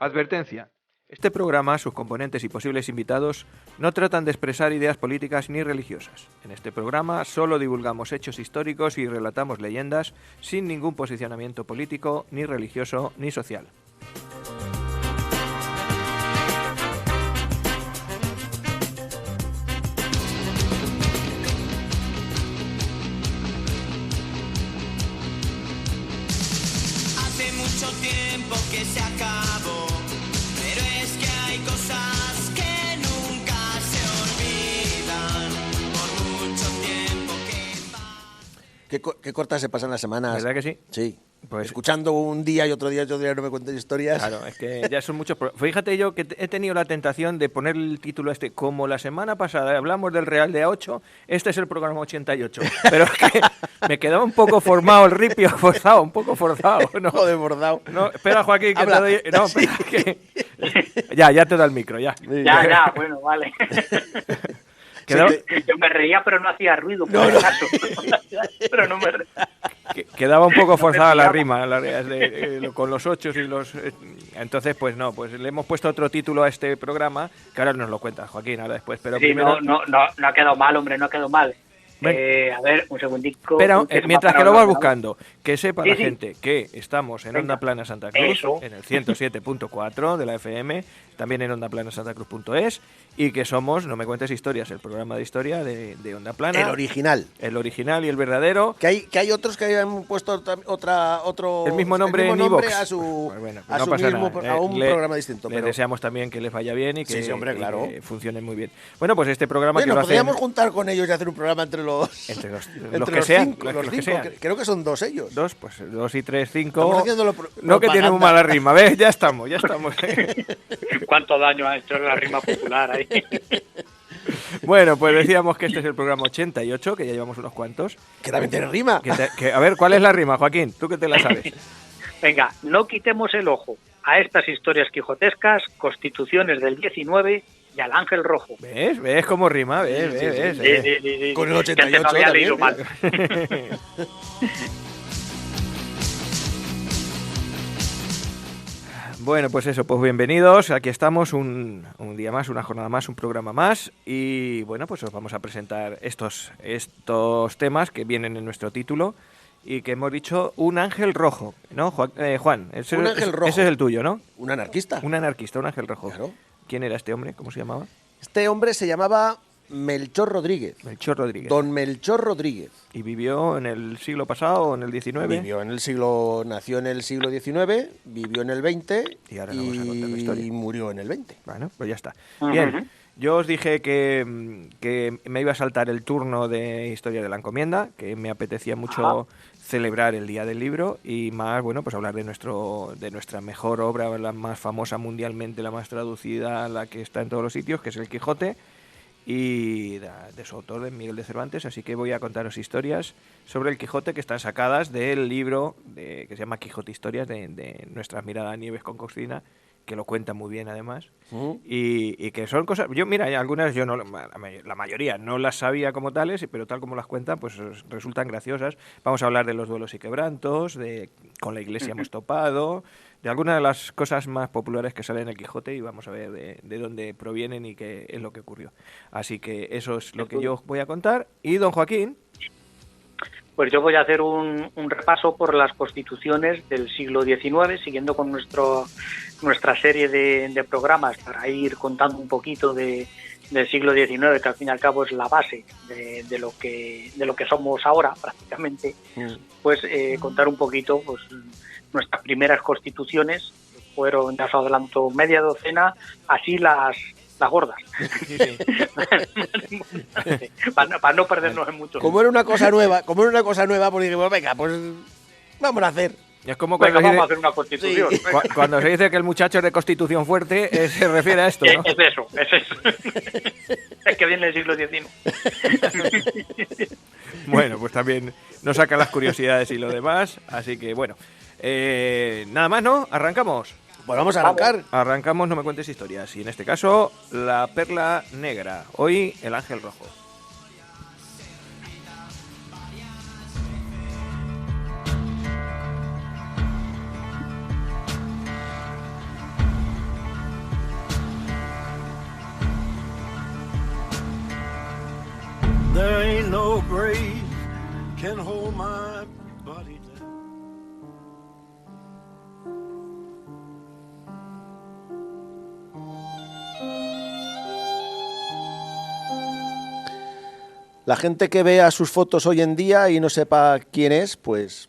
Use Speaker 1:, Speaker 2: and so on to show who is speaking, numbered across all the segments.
Speaker 1: Advertencia. Este programa, sus componentes y posibles invitados no tratan de expresar ideas políticas ni religiosas. En este programa solo divulgamos hechos históricos y relatamos leyendas sin ningún posicionamiento político, ni religioso, ni social.
Speaker 2: Hace mucho tiempo que se acabó, pero es que hay cosas que nunca se olvidan, por mucho tiempo que va.
Speaker 3: Qué cortas se pasan las semanas.
Speaker 1: ¿Verdad que sí?
Speaker 3: Sí.
Speaker 1: Pues,
Speaker 3: escuchando un día y otro día no me cuentes historias.
Speaker 1: Claro, es que ya son muchos. Fíjate yo que he tenido la tentación de poner el título como la semana pasada hablamos del Real de A8, este es el programa 88. Pero es que me quedaba un poco formado el ripio, un poco forzado. ¿No?
Speaker 3: Joder, bordado.
Speaker 1: No, espera, Joaquín, que
Speaker 3: Habla.
Speaker 1: te doy... No, espera, que... Ya te da el micro, ya.
Speaker 4: Ya, bueno, vale.
Speaker 1: Quedaba,
Speaker 4: Yo me reía, pero no hacía ruido, por
Speaker 3: No, no.
Speaker 4: acaso. Pero no me reía.
Speaker 1: quedaba un poco forzada la rima con los ochos y los... Entonces, pues no, pues le hemos puesto otro título a este programa, que ahora nos lo cuenta Joaquín, ahora después. Pero
Speaker 4: Sí,
Speaker 1: primero...
Speaker 4: no ha quedado mal, hombre, no ha quedado mal. A ver, un segundico.
Speaker 1: Pero mientras que lo vas buscando, que sepa
Speaker 4: Sí,
Speaker 1: la
Speaker 4: sí.
Speaker 1: gente que estamos en Onda Plana Santa Cruz,
Speaker 4: Eso.
Speaker 1: en el 107.4 de la FM, también en ondaplanasantacruz.es, y que somos No me cuentes historias, el programa de historia de Onda Plana.
Speaker 3: El original.
Speaker 1: El original y el verdadero.
Speaker 3: Que hay otros que han puesto otro
Speaker 1: El mismo nombre en iVoox.
Speaker 3: a su,
Speaker 1: Pues bueno,
Speaker 3: a
Speaker 1: no
Speaker 3: su
Speaker 1: pasa
Speaker 3: mismo,
Speaker 1: nada.
Speaker 3: a un programa distinto.
Speaker 1: Le
Speaker 3: pero
Speaker 1: deseamos también que les vaya bien y que,
Speaker 3: Sí, hombre, claro.
Speaker 1: y que funcione muy bien. Bueno, pues este programa
Speaker 3: bueno,
Speaker 1: que lo hacen
Speaker 3: podríamos juntar con ellos y hacer un programa entre los
Speaker 1: entre los
Speaker 3: entre
Speaker 1: que sean,
Speaker 3: cinco,
Speaker 1: los que
Speaker 3: cinco.
Speaker 1: sean.
Speaker 3: Creo que son dos ellos.
Speaker 1: Dos, pues 2 y 3, 5.
Speaker 3: Estamos haciéndolo
Speaker 1: No que tiene muy mala rima, ¿ves? Ya estamos.
Speaker 4: ¿Cuánto daño ha hecho la rima popular ahí?
Speaker 1: Bueno, pues decíamos que este es el programa 88, que ya llevamos unos cuantos.
Speaker 3: Que también tiene rima.
Speaker 1: A ver, ¿cuál es la rima, Joaquín? Tú que te la sabes.
Speaker 4: Venga, no quitemos el ojo a estas historias quijotescas, constituciones del 19 y al Ángel Rojo.
Speaker 1: ¿Ves? ¿Ves cómo rima? ¿Ves?
Speaker 4: Sí.
Speaker 3: Con el
Speaker 4: Que antes
Speaker 3: 88
Speaker 4: no había
Speaker 3: también,
Speaker 4: leído mal.
Speaker 1: Bueno, pues eso, pues bienvenidos. Aquí estamos un día más, una jornada más, un programa más. Y bueno, pues os vamos a presentar estos temas que vienen en nuestro título y que hemos dicho un ángel rojo, ¿no, Juan?
Speaker 3: Un ángel rojo.
Speaker 1: Ese es el tuyo, ¿no?
Speaker 3: Un anarquista.
Speaker 1: Un anarquista, un ángel rojo.
Speaker 3: Claro.
Speaker 1: ¿Quién era este hombre? ¿Cómo se llamaba?
Speaker 3: Este hombre se llamaba Melchor Rodríguez.
Speaker 1: Melchor Rodríguez.
Speaker 3: Don Melchor Rodríguez.
Speaker 1: ¿Y vivió en el siglo pasado o en el XIX?
Speaker 3: Nació en el siglo XIX, vivió en el XX
Speaker 1: Y ahora nos vamos a contar la historia.
Speaker 3: y murió en el XX.
Speaker 1: Bueno, pues ya está.
Speaker 4: Ujú.
Speaker 1: Bien, yo os dije que me iba a saltar el turno de Historia de la Encomienda, que me apetecía mucho celebrar el Día del Libro y más, bueno, pues hablar de nuestra mejor obra, la más famosa mundialmente, la más traducida, la que está en todos los sitios, que es El Quijote, y de su autor, de Miguel de Cervantes. Así que voy a contaros historias sobre El Quijote que están sacadas del libro que se llama Quijote Historias, de nuestra admirada Nieves con Cocina, que lo cuenta muy bien además, y que son cosas, algunas yo no, la mayoría no las sabía como tales, pero tal como las cuentan, pues resultan graciosas. Vamos a hablar de los duelos y quebrantos, de con la Iglesia hemos topado, de algunas de las cosas más populares que salen en el Quijote, y vamos a ver de dónde provienen y qué es lo que ocurrió. Así que eso es lo que yo os voy a contar. Y don Joaquín.
Speaker 4: Pues yo voy a hacer un repaso por las constituciones del siglo XIX, siguiendo con nuestra serie de programas para ir contando un poquito del siglo XIX, que al fin y al cabo es la base de lo que somos ahora prácticamente. Pues contar un poquito pues nuestras primeras constituciones, que fueron, ya os adelanto, media docena, así las gordas.
Speaker 1: Sí.
Speaker 4: para no perdernos en mucho.
Speaker 3: Como era una cosa nueva, pues dijimos, venga, pues vamos a hacer.
Speaker 1: Es como
Speaker 4: Venga,
Speaker 1: cuando,
Speaker 4: vamos a hacer una constitución.
Speaker 3: Sí.
Speaker 1: cuando se dice que el muchacho es de constitución fuerte, se refiere a esto, ¿no?
Speaker 4: Es eso. Es que viene el siglo XIX.
Speaker 1: Bueno, pues también nos saca las curiosidades y lo demás. Así que bueno, nada más, ¿no? Arrancamos.
Speaker 3: Pues vamos a arrancar.
Speaker 1: Arrancamos, no me cuentes historias. Y en este caso, la perla negra. Hoy, el ángel rojo.
Speaker 5: and no grave can hold my body down.
Speaker 3: La gente que vea sus fotos hoy en día y no sepa quién es, pues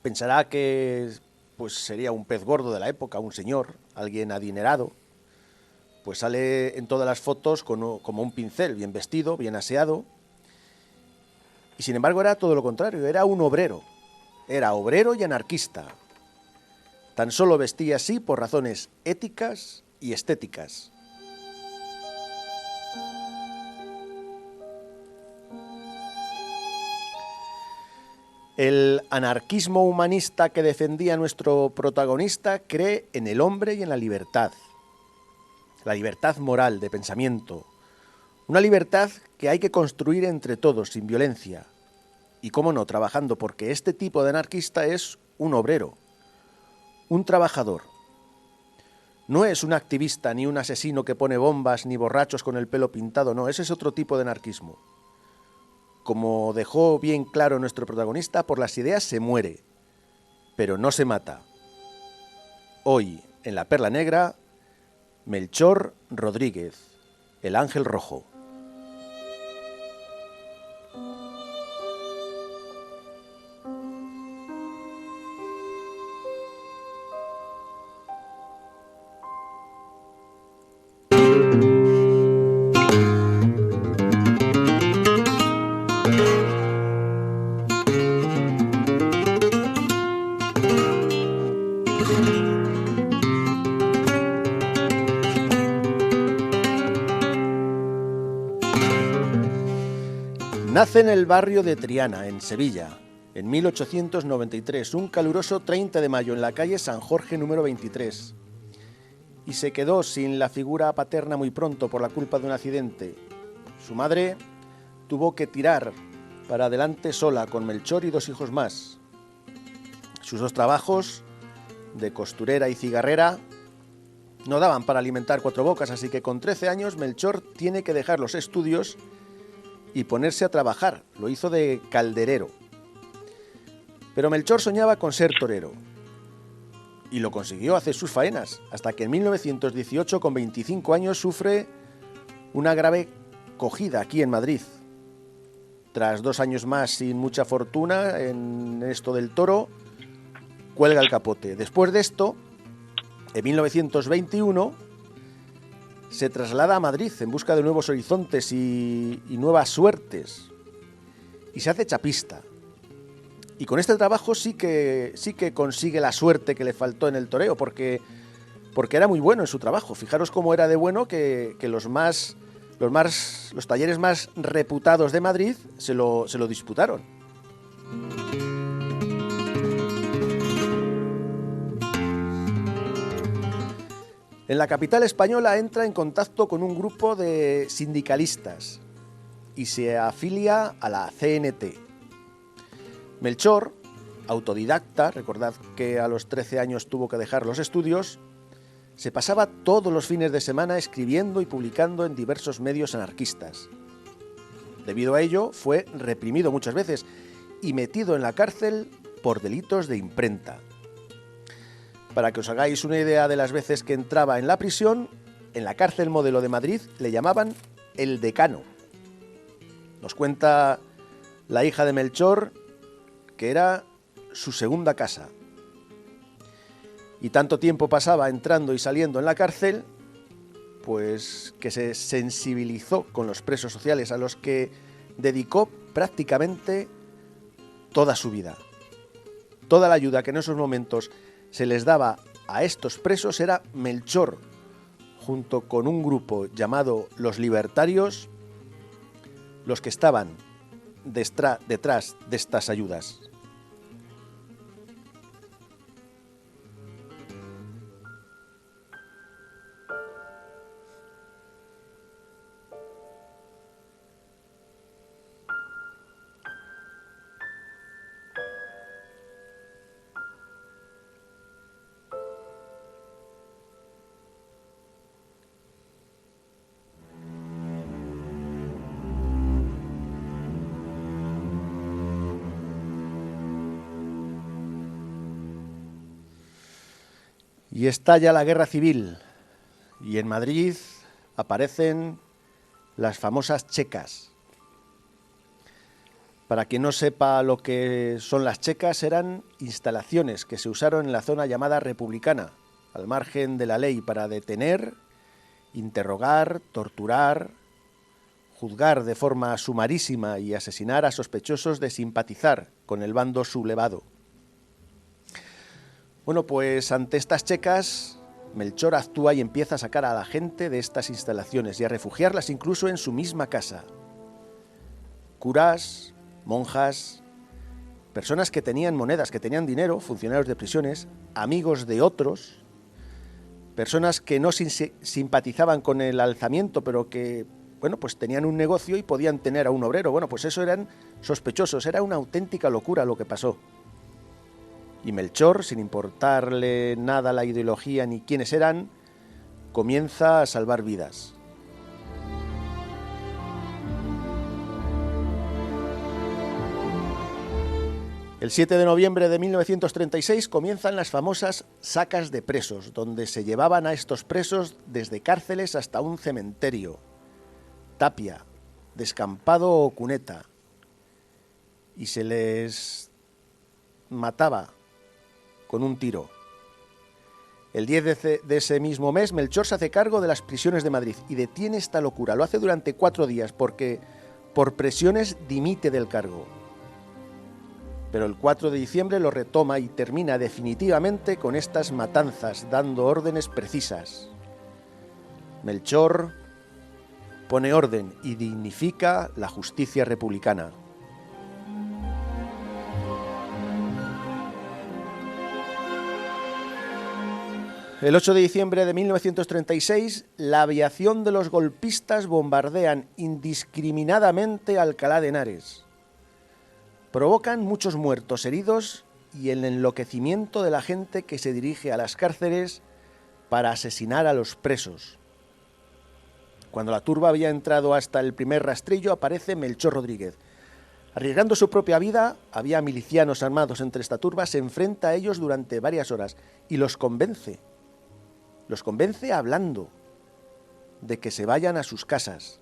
Speaker 3: pensará que pues sería un pez gordo de la época, un señor, alguien adinerado. Pues sale en todas las fotos como un pincel, bien vestido, bien aseado. Y sin embargo era todo lo contrario, era un obrero. Era obrero y anarquista. Tan solo vestía así por razones éticas y estéticas. El anarquismo humanista que defendía nuestro protagonista cree en el hombre y en la libertad moral de pensamiento, una libertad que hay que construir entre todos sin violencia y, cómo no, trabajando, porque este tipo de anarquista es un obrero, un trabajador. No es un activista ni un asesino que pone bombas ni borrachos con el pelo pintado, no, ese es otro tipo de anarquismo. Como dejó bien claro nuestro protagonista, por las ideas se muere, pero no se mata. Hoy, en La Perla Negra, Melchor Rodríguez, el Ángel Rojo. Nace en el barrio de Triana, en Sevilla, en 1893, un caluroso 30 de mayo en la calle San Jorge número 23. Y se quedó sin la figura paterna muy pronto por la culpa de un accidente. Su madre tuvo que tirar para adelante sola con Melchor y 2 hijos más. Sus 2 trabajos, de costurera y cigarrera, no daban para alimentar 4 bocas, así que con 13 años Melchor tiene que dejar los estudios y ponerse a trabajar. Lo hizo de calderero. Pero Melchor soñaba con ser torero. Y lo consiguió, hacer sus faenas, hasta que en 1918, con 25 años, sufre una grave cogida aquí en Madrid. Tras 2 años más sin mucha fortuna en esto del toro, cuelga el capote. Después de esto, en 1921, se traslada a Madrid en busca de nuevos horizontes y nuevas suertes. Y se hace chapista. Y con este trabajo sí que consigue la suerte que le faltó en el toreo, porque era muy bueno en su trabajo. Fijaros cómo era de bueno que los talleres más reputados de Madrid se lo disputaron. En la capital española entra en contacto con un grupo de sindicalistas y se afilia a la CNT. Melchor, autodidacta, recordad que a los 13 años tuvo que dejar los estudios, se pasaba todos los fines de semana escribiendo y publicando en diversos medios anarquistas. Debido a ello, fue reprimido muchas veces y metido en la cárcel por delitos de imprenta. Para que os hagáis una idea de las veces que entraba en la prisión, en la cárcel Modelo de Madrid le llamaban el decano. Nos cuenta la hija de Melchor que era su segunda casa. Y tanto tiempo pasaba entrando y saliendo en la cárcel, pues que se sensibilizó con los presos sociales a los que dedicó prácticamente toda su vida. Toda la ayuda que en esos momentos se les daba a estos presos era Melchor, junto con un grupo llamado Los Libertarios, los que estaban detrás de estas ayudas. Y estalla la guerra civil y en Madrid aparecen las famosas checas. Para quien no sepa lo que son las checas, eran instalaciones que se usaron en la zona llamada Republicana, al margen de la ley, para detener, interrogar, torturar, juzgar de forma sumarísima y asesinar a sospechosos de simpatizar con el bando sublevado. Bueno, pues ante estas checas, Melchor actúa y empieza a sacar a la gente de estas instalaciones y a refugiarlas incluso en su misma casa. Curas, monjas, personas que tenían monedas, que tenían dinero, funcionarios de prisiones, amigos de otros, personas que no simpatizaban con el alzamiento, pero que, bueno, pues tenían un negocio y podían tener a un obrero. Bueno, pues eso eran sospechosos, era una auténtica locura lo que pasó. Y Melchor, sin importarle nada la ideología ni quiénes eran, comienza a salvar vidas. El 7 de noviembre de 1936 comienzan las famosas sacas de presos, donde se llevaban a estos presos desde cárceles hasta un cementerio, tapia, descampado o cuneta, y se les mataba con un tiro. El 10 de ese mismo mes, Melchor se hace cargo de las prisiones de Madrid y detiene esta locura. Lo hace durante 4 días porque por presiones dimite del cargo. Pero el 4 de diciembre lo retoma y termina definitivamente con estas matanzas, dando órdenes precisas. Melchor pone orden y dignifica la justicia republicana. El 8 de diciembre de 1936, la aviación de los golpistas bombardean indiscriminadamente Alcalá de Henares. Provocan muchos muertos, heridos y el enloquecimiento de la gente que se dirige a las cárceles para asesinar a los presos. Cuando la turba había entrado hasta el primer rastrillo, aparece Melchor Rodríguez. Arriesgando su propia vida, había milicianos armados entre esta turba, se enfrenta a ellos durante varias horas y los convence. Los convence hablando de que se vayan a sus casas.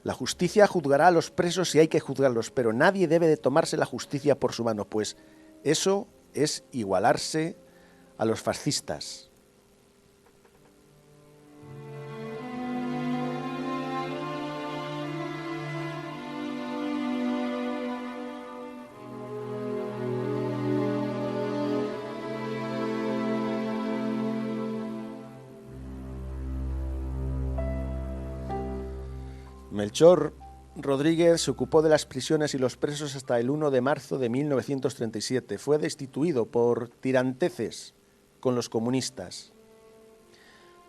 Speaker 3: La justicia juzgará a los presos si hay que juzgarlos, pero nadie debe de tomarse la justicia por su mano, pues eso es igualarse a los fascistas. Melchor Rodríguez se ocupó de las prisiones y los presos hasta el 1 de marzo de 1937. Fue destituido por tiranteces con los comunistas.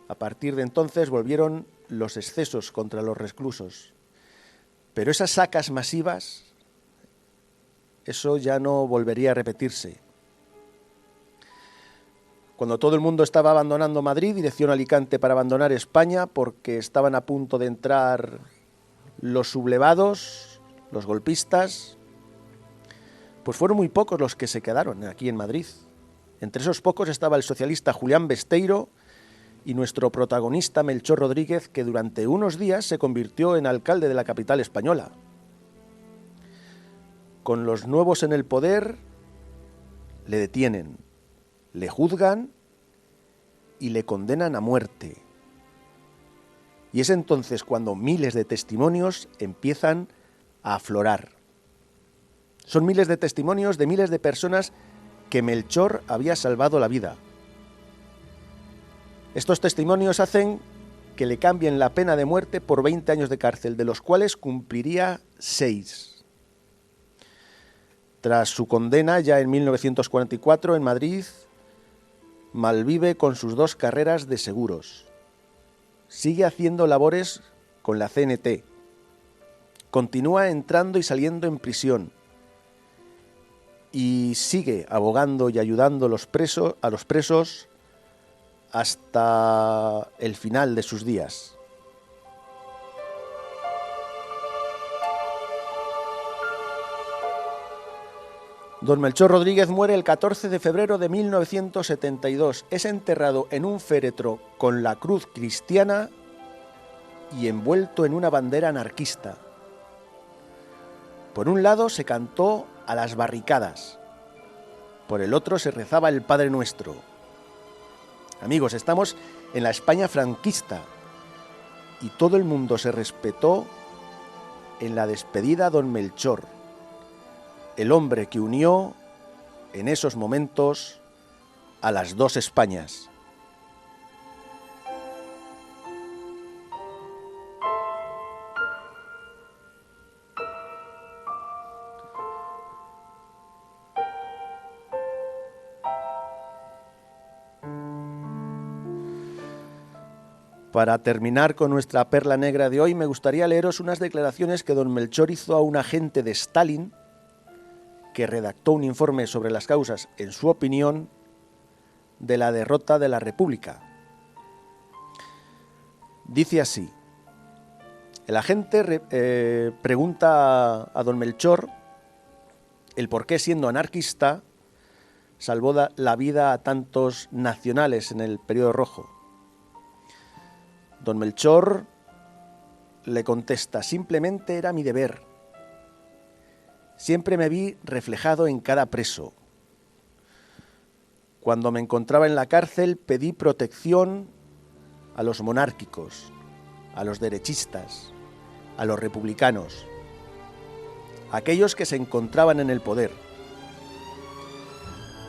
Speaker 3: A partir de entonces volvieron los excesos contra los reclusos. Pero esas sacas masivas, eso ya no volvería a repetirse. Cuando todo el mundo estaba abandonando Madrid, dirección Alicante para abandonar España, porque estaban a punto de entrar los sublevados, los golpistas, pues fueron muy pocos los que se quedaron aquí en Madrid. Entre esos pocos estaba el socialista Julián Besteiro y nuestro protagonista Melchor Rodríguez, que durante unos días se convirtió en alcalde de la capital española. Con los nuevos en el poder, le detienen, le juzgan y le condenan a muerte. Y es entonces cuando miles de testimonios empiezan a aflorar. Son miles de testimonios de miles de personas que Melchor había salvado la vida. Estos testimonios hacen que le cambien la pena de muerte por 20 años de cárcel, de los cuales cumpliría 6. Tras su condena, ya en 1944, en Madrid, malvive con sus 2 carreras de seguros. Sigue haciendo labores con la CNT. Continúa entrando y saliendo en prisión. Y sigue abogando y ayudando a los presos hasta el final de sus días. Don Melchor Rodríguez muere el 14 de febrero de 1972. Es enterrado en un féretro con la cruz cristiana y envuelto en una bandera anarquista. Por un lado se cantó a las barricadas, por el otro se rezaba el Padre Nuestro. Amigos, estamos en la España franquista y todo el mundo se respetó en la despedida a don Melchor, el hombre que unió en esos momentos a las dos Españas. Para terminar con nuestra perla negra de hoy, me gustaría leeros unas declaraciones que don Melchor hizo a un agente de Stalin que redactó un informe sobre las causas, en su opinión, de la derrota de la República. Dice así: el agente pregunta a don Melchor el por qué, siendo anarquista, salvó la vida a tantos nacionales en el periodo rojo. Don Melchor le contesta: simplemente era mi deber. Siempre me vi reflejado en cada preso. Cuando me encontraba en la cárcel pedí protección a los monárquicos, a los derechistas, a los republicanos, a aquellos que se encontraban en el poder.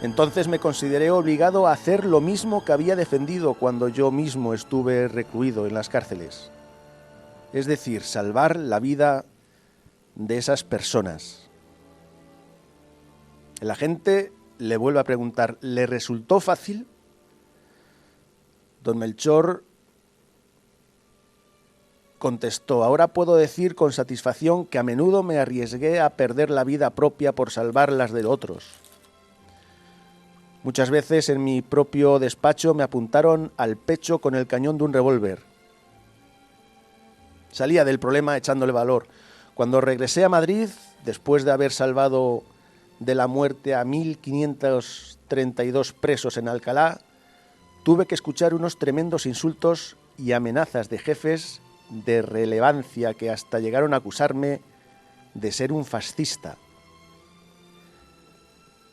Speaker 3: Entonces me consideré obligado a hacer lo mismo que había defendido cuando yo mismo estuve recluido en las cárceles. Es decir, salvar la vida de esas personas. El agente le vuelve a preguntar: ¿le resultó fácil? Don Melchor contestó: ahora puedo decir con satisfacción que a menudo me arriesgué a perder la vida propia por salvar las de otros. Muchas veces en mi propio despacho me apuntaron al pecho con el cañón de un revólver. Salía del problema echándole valor. Cuando regresé a Madrid, después de haber salvado de la muerte a 1.532 presos en Alcalá, tuve que escuchar unos tremendos insultos y amenazas de jefes de relevancia que hasta llegaron a acusarme de ser un fascista.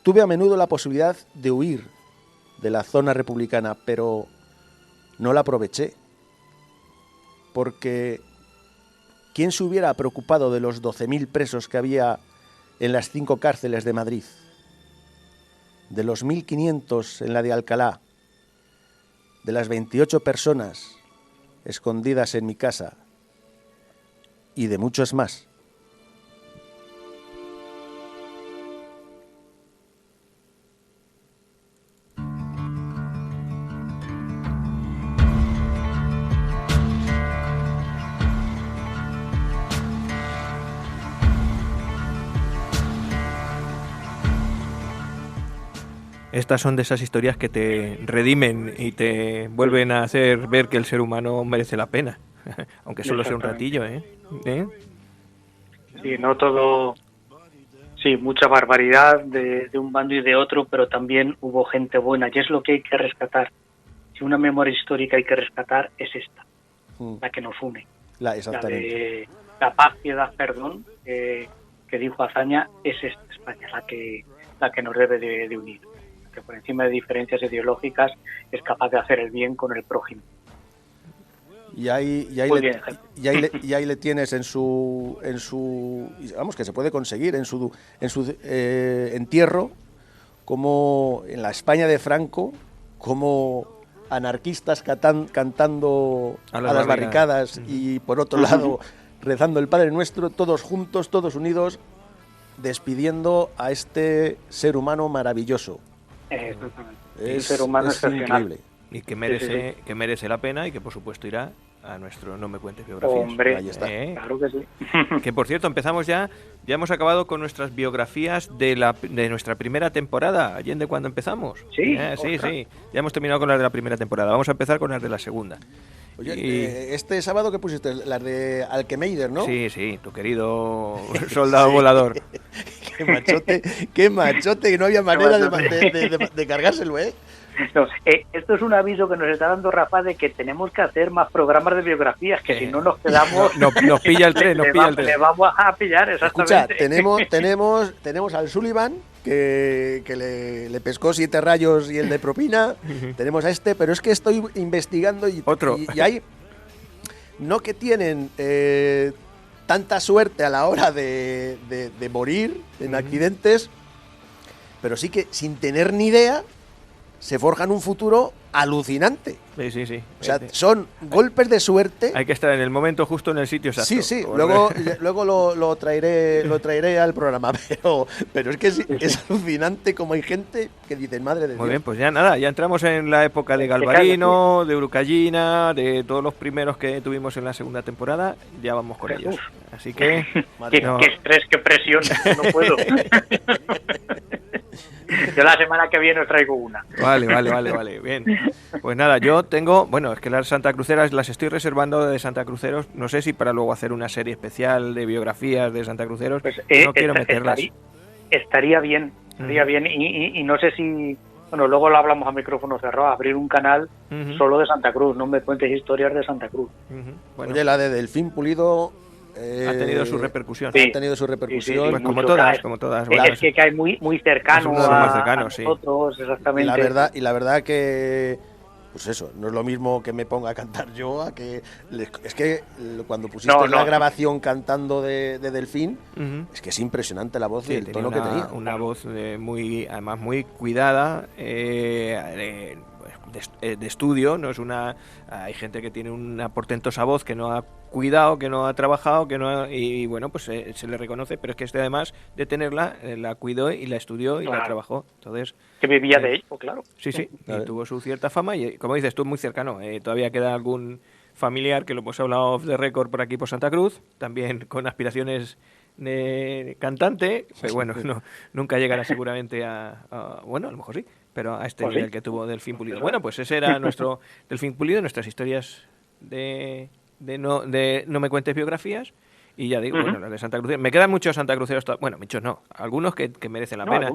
Speaker 3: Tuve a menudo la posibilidad de huir de la zona republicana, pero no la aproveché, porque ¿quién se hubiera preocupado de los 12.000 presos que había en las 5 cárceles de Madrid? De los 1.500 en la de Alcalá, de las 28 personas escondidas en mi casa y de muchos más.
Speaker 1: Estas son de esas historias que te redimen y te vuelven a hacer ver que el ser humano merece la pena, aunque solo sea un ratillo, ¿eh?
Speaker 4: Sí, no todo... Sí, mucha barbaridad de un bando y de otro, pero también hubo gente buena, y es lo que hay que rescatar. Si una memoria histórica hay que rescatar, es esta, la que nos une.
Speaker 3: Exactamente.
Speaker 4: La paz, piedad, perdón, que dijo Azaña, es esta España, la que nos debe de unir. Que por encima de diferencias ideológicas es capaz de hacer el bien con el prójimo.
Speaker 3: Y ahí le tienes en su vamos, que se puede conseguir en su entierro, como en la España de Franco, como anarquistas cantando a las barricadas y por otro lado rezando el Padre Nuestro, todos juntos, todos unidos, despidiendo a este ser humano maravilloso.
Speaker 4: Un ser humano
Speaker 3: es increíble.
Speaker 1: Y que merece la pena y que por supuesto irá a nuestro No Me Cuentes Biografías.
Speaker 4: Hombre,
Speaker 3: ahí está.
Speaker 4: Claro que sí.
Speaker 1: Que por cierto, empezamos ya hemos acabado con nuestras biografías de nuestra primera temporada, Allende, cuando empezamos.
Speaker 4: Sí,
Speaker 1: sí, ya hemos terminado con las de la primera temporada, vamos a empezar con las de la segunda.
Speaker 3: Oye, este sábado que pusiste, las de Alquemeider, ¿no?
Speaker 1: Sí, tu querido soldado volador.
Speaker 3: qué machote, que no había manera de cargárselo, ¿eh?
Speaker 4: No, esto es un aviso que nos está dando Rafa de que tenemos que hacer más programas de biografías, que si no nos quedamos...
Speaker 1: Nos pilla el tren,
Speaker 4: Le vamos a pillar, exactamente.
Speaker 3: Escucha, tenemos al Sullivan, que le pescó 7 rayos y el de propina. Tenemos a este, pero es que estoy investigando y hay... No que tienen tanta suerte a la hora de morir en accidentes, pero sí que sin tener ni idea se forjan un futuro alucinante.
Speaker 1: Sí.
Speaker 3: O sea, son golpes de suerte.
Speaker 1: Hay que estar en el momento justo en el sitio exacto.
Speaker 3: Sí. Luego lo traeré al programa, pero es que es alucinante como hay gente que dice, madre de Dios.
Speaker 1: Muy bien, pues ya nada, ya entramos en la época de Galvarino, de Urucallina, de todos los primeros que tuvimos en la segunda temporada, ya vamos con ellos. Así que...
Speaker 4: Qué estrés, qué presión, no puedo. Yo la semana que viene os traigo una.
Speaker 1: Vale, bien. Pues nada, yo tengo, bueno, es que las santacruceras las estoy reservando de santacruceros, no sé si para luego hacer una serie especial de biografías de santacruceros,
Speaker 4: pues,
Speaker 1: no quiero meterlas.
Speaker 4: Estaría bien, y no sé si, bueno, luego lo hablamos a micrófono cerrado, abrir un canal solo de Santa Cruz, no me cuentes historias de Santa Cruz.
Speaker 1: Bueno.
Speaker 3: Oye, la de Delfín Pulido...
Speaker 1: ha tenido su repercusión.
Speaker 3: Sí. Ha tenido su repercusión.
Speaker 1: Sí, pues como todas.
Speaker 4: Bueno, es que hay muy cercano a nosotros,
Speaker 1: sí.
Speaker 4: exactamente.
Speaker 3: Y la verdad que, pues eso, no es lo mismo que me ponga a cantar yo, a que... Es que cuando pusiste la grabación cantando de Delfín, es que es impresionante la voz y el tono que tenía.
Speaker 1: Una voz además muy cuidada, de estudio, no es una... Hay gente que tiene una portentosa voz que no ha cuidado, que no ha trabajado, y bueno, pues se le reconoce, pero es que además de tenerla, la cuidó y la estudió y la trabajó. Entonces,
Speaker 4: que vivía de ello, claro.
Speaker 1: Sí, y tuvo su cierta fama y, como dices, estuvo muy cercano. Todavía queda algún familiar, que lo hemos hablado off the record por aquí por Santa Cruz, también con aspiraciones de cantante, pero bueno, nunca llegará seguramente bueno, a lo mejor sí, pero a este nivel que tuvo Delfín Pulido. Bueno, pues ese era nuestro Delfín Pulido, nuestras historias de no me cuentes biografías. Y ya digo, bueno, las de Santa Cruz. Me quedan muchos santacruceros, bueno, muchos no, algunos que merecen la pena.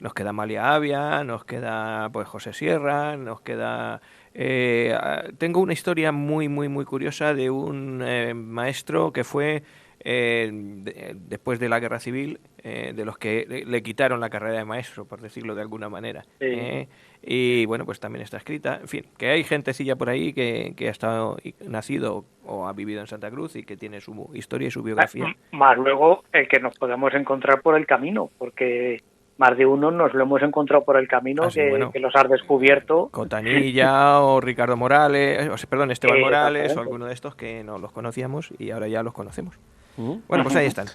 Speaker 1: Nos queda Amalia Avia, nos queda pues José Sierra, nos queda... tengo una historia muy curiosa de un maestro que fue... después de la guerra civil, de los que le quitaron la carrera de maestro, por decirlo de alguna manera. Y bueno, pues también está escrita. En fin, que hay gentecilla por ahí que ha estado nacido o ha vivido en Santa Cruz y que tiene su historia y su biografía.
Speaker 4: Más luego el que nos podemos encontrar por el camino, porque más de uno nos lo hemos encontrado por el camino, que los has descubierto.
Speaker 1: Cotanilla o Ricardo Morales, Esteban Morales o alguno de estos que no los conocíamos y ahora ya los conocemos. Bueno, pues ahí están.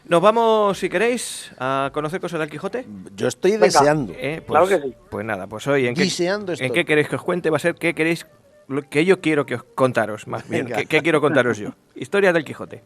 Speaker 1: Nos vamos, si queréis, a conocer cosas del Quijote.
Speaker 3: Yo estoy deseando.
Speaker 1: Pues,
Speaker 4: claro que sí.
Speaker 1: Pues nada, pues hoy, ¿en
Speaker 3: qué
Speaker 1: queréis que os cuente? Va a ser qué queréis, que yo quiero que os contaros, más bien. ¿Qué quiero contaros yo? Historia del Quijote.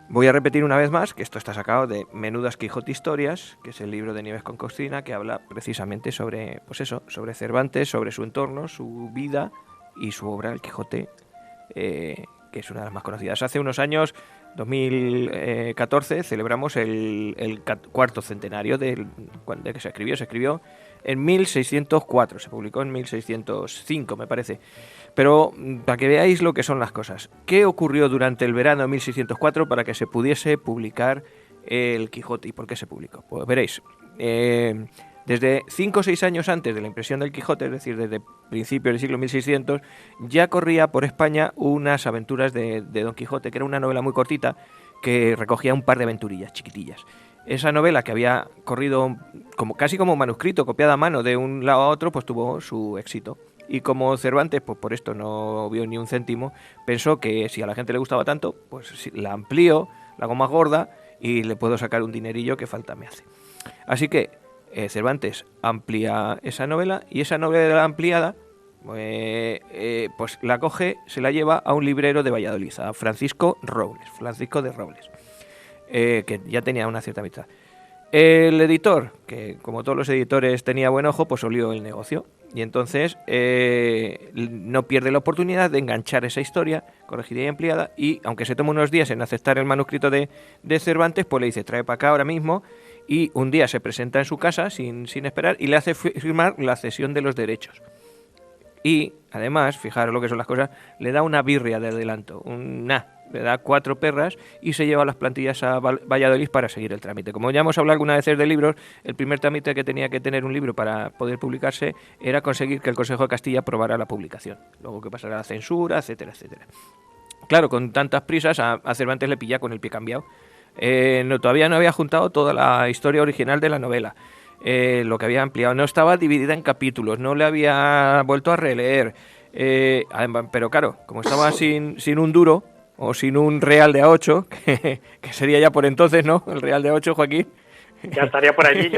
Speaker 1: Voy a repetir una vez más que esto está sacado de Menudas Quijote Historias, que es el libro de Nieves con Cocina, que habla precisamente sobre, pues eso, sobre Cervantes, sobre su entorno, su vida y su obra El Quijote, que es una de las más conocidas. Hace unos años, 2014, celebramos el cuarto centenario de que se escribió. Se escribió en 1604, se publicó en 1605, me parece. Pero para que veáis lo que son las cosas, ¿qué ocurrió durante el verano de 1604 para que se pudiese publicar el Quijote? ¿Y por qué se publicó? Pues veréis, desde 5 o 6 años antes de la impresión del Quijote, es decir, desde principios del siglo 1600, ya corría por España unas aventuras de Don Quijote, que era una novela muy cortita que recogía un par de aventurillas chiquitillas. Esa novela, que había corrido casi como manuscrito, copiada a mano de un lado a otro, pues tuvo su éxito. Y como Cervantes, pues por esto no vio ni un céntimo, pensó que si a la gente le gustaba tanto, pues la amplío, la hago más gorda y le puedo sacar un dinerillo que falta me hace. Así que Cervantes amplía esa novela y esa novela ampliada pues la coge, se la lleva a un librero de Valladolid, a Francisco de Robles, que ya tenía una cierta amistad. El editor, que como todos los editores tenía buen ojo, pues olió el negocio y entonces no pierde la oportunidad de enganchar esa historia corregida y ampliada, y aunque se toma unos días en aceptar el manuscrito de Cervantes, pues le dice, trae para acá ahora mismo, y un día se presenta en su casa sin esperar y le hace firmar la cesión de los derechos. Y además, fijaros lo que son las cosas, le da una birria de adelanto, le da 4 perras y se lleva las plantillas a Valladolid para seguir el trámite. Como ya hemos hablado algunas veces de libros, el primer trámite que tenía que tener un libro para poder publicarse era conseguir que el Consejo de Castilla aprobara la publicación, luego que pasara la censura, etcétera, etcétera. Claro, con tantas prisas a Cervantes le pilla con el pie cambiado. Todavía no había juntado toda la historia original de la novela. Lo que había ampliado no estaba dividida en capítulos, no le había vuelto a releer, pero claro, como estaba sin un duro o sin un real de A8, que sería ya por entonces, ¿no? El real de A8, Joaquín.
Speaker 4: Ya estaría por allí.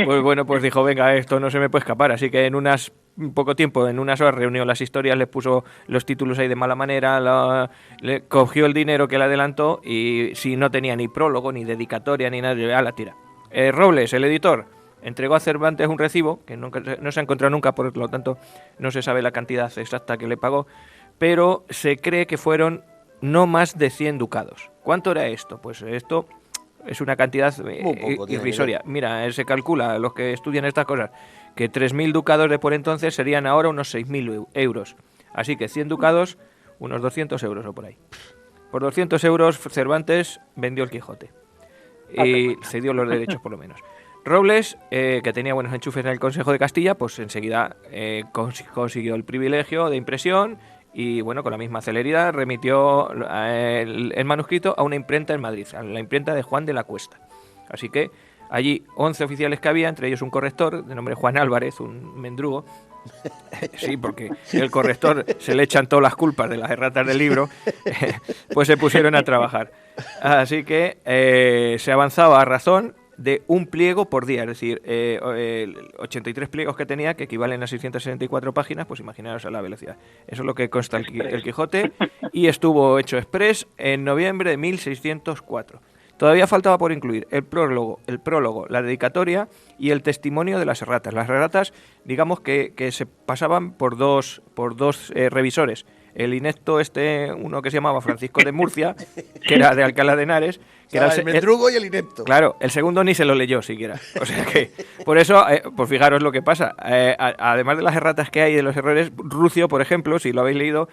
Speaker 1: Pues bueno, pues dijo, venga, esto no se me puede escapar, así que en poco tiempo, en unas horas, reunió las historias, les puso los títulos ahí de mala manera, le cogió el dinero que le adelantó y si no tenía ni prólogo, ni dedicatoria, ni nada, a la tira. Robles, el editor, entregó a Cervantes un recibo, que no se ha encontrado nunca, por lo tanto no se sabe la cantidad exacta que le pagó, pero se cree que fueron no más de 100 ducados. ¿Cuánto era esto? Pues esto es una cantidad irrisoria. Mira, se calcula, los que estudian estas cosas, que 3.000 ducados de por entonces serían ahora unos 6.000 euros. Así que 100 ducados, unos 200 euros o por ahí. Por 200 euros Cervantes vendió el Quijote. Y cedió los derechos, por lo menos. Robles, que tenía buenos enchufes en el Consejo de Castilla, pues enseguida consiguió el privilegio de impresión y, bueno, con la misma celeridad remitió el manuscrito a una imprenta en Madrid, a la imprenta de Juan de la Cuesta. Así que allí 11 oficiales que había, entre ellos un corrector de nombre Juan Álvarez, un mendrugo. Sí, porque el corrector se le echan todas las culpas de las erratas del libro, pues se pusieron a trabajar. Así que se avanzaba a razón de un pliego por día, es decir, 83 pliegos que tenía, que equivalen a 664 páginas, pues imaginaros a la velocidad. Eso es lo que consta el Quijote, y estuvo hecho express en noviembre de 1604. Todavía faltaba por incluir el prólogo, la dedicatoria y el testimonio de las erratas. Las erratas, digamos que se pasaban por dos revisores. El inepto uno que se llamaba Francisco de Murcia, que era de Alcalá de Henares, que era
Speaker 3: el mendrugo y el inepto.
Speaker 1: Claro, el segundo ni se lo leyó siquiera. O sea que, por eso, pues fijaros lo que pasa. Además de las erratas que hay y de los errores, Rucio, por ejemplo, si lo habéis leído,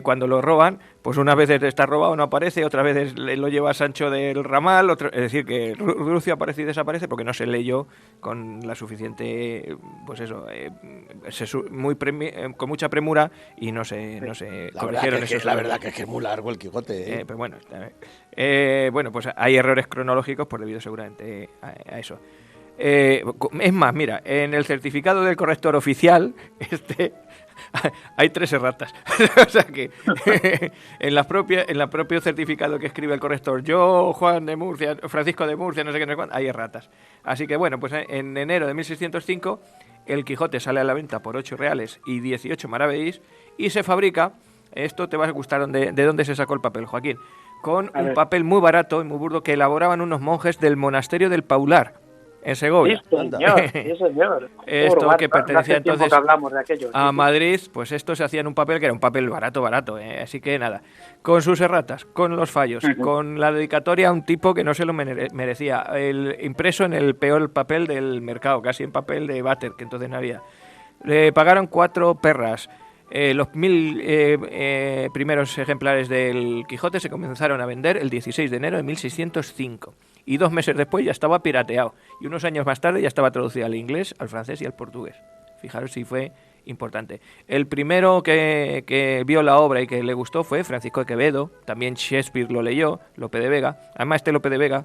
Speaker 1: cuando lo roban, pues unas veces está robado, no aparece, otras veces lo lleva Sancho del Ramal, es decir, que Rucio aparece y desaparece porque no se leyó con la suficiente, pues eso, con mucha premura, y no se corrigieron esos.
Speaker 3: La verdad que es muy largo el Quijote.
Speaker 1: Pero bueno, bueno, pues hay errores cronológicos por debido seguramente a eso. Es más, mira, en el certificado del corrector oficial, hay 3 erratas. O sea que en el propio certificado que escribe el corrector, yo, Juan de Murcia, Francisco de Murcia, no sé qué, no sé cuánto, hay erratas. Así que bueno, pues en enero de 1605 el Quijote sale a la venta por 8 reales y 18 maravedís y se fabrica, esto te va a gustar de dónde se sacó el papel, Joaquín, con un papel muy barato y muy burdo que elaboraban unos monjes del monasterio del Paular, en Segovia.
Speaker 4: Sí, señor.
Speaker 1: Esto que pertenecía entonces
Speaker 4: que hablamos de aquello,
Speaker 1: a Madrid, pues esto se hacía en un papel que era un papel barato, así que nada, con sus erratas, con los fallos, con la dedicatoria a un tipo que no se lo merecía, impreso en el peor papel del mercado, casi en papel de váter, que entonces no había. Le pagaron 4 perras. Los 1000 primeros ejemplares del Quijote se comenzaron a vender el 16 de enero de 1605 y 2 meses después ya estaba pirateado y unos años más tarde ya estaba traducido al inglés, al francés y al portugués. Fijaros si fue importante. El primero que vio la obra y que le gustó fue Francisco de Quevedo, también Shakespeare lo leyó, Lope de Vega. Además Lope de Vega,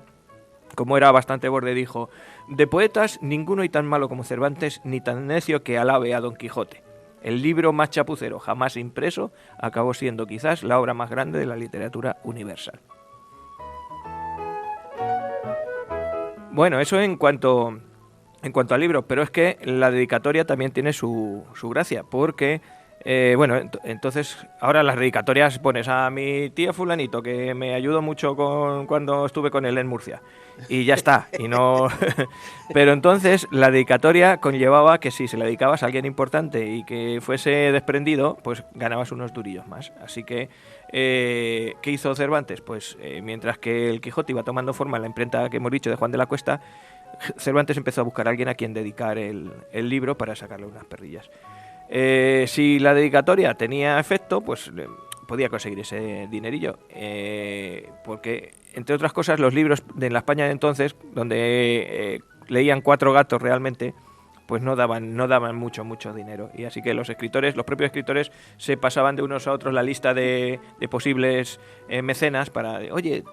Speaker 1: como era bastante borde, dijo: de poetas ninguno hay tan malo como Cervantes ni tan necio que alabe a Don Quijote. El libro más chapucero jamás impreso acabó siendo quizás la obra más grande de la literatura universal. Bueno, eso en cuanto al libro, pero es que la dedicatoria también tiene su gracia, porque Bueno, entonces ahora las dedicatorias pones a mi tío fulanito que me ayudó mucho cuando estuve con él en Murcia y ya está, y no. Pero entonces la dedicatoria conllevaba que si se la dedicabas a alguien importante y que fuese desprendido, pues ganabas unos durillos más. Así que ¿qué hizo Cervantes? Pues mientras que el Quijote iba tomando forma en la imprenta que hemos dicho de Juan de la Cuesta, Cervantes empezó a buscar a alguien a quien dedicar el libro para sacarle unas perrillas. Si la dedicatoria tenía efecto, pues podía conseguir ese dinerillo. Porque, entre otras cosas, los libros de la España de entonces, donde leían 4 gatos realmente, pues no daban mucho dinero. Y así que los propios escritores, se pasaban de unos a otros la lista de posibles mecenas para, oye,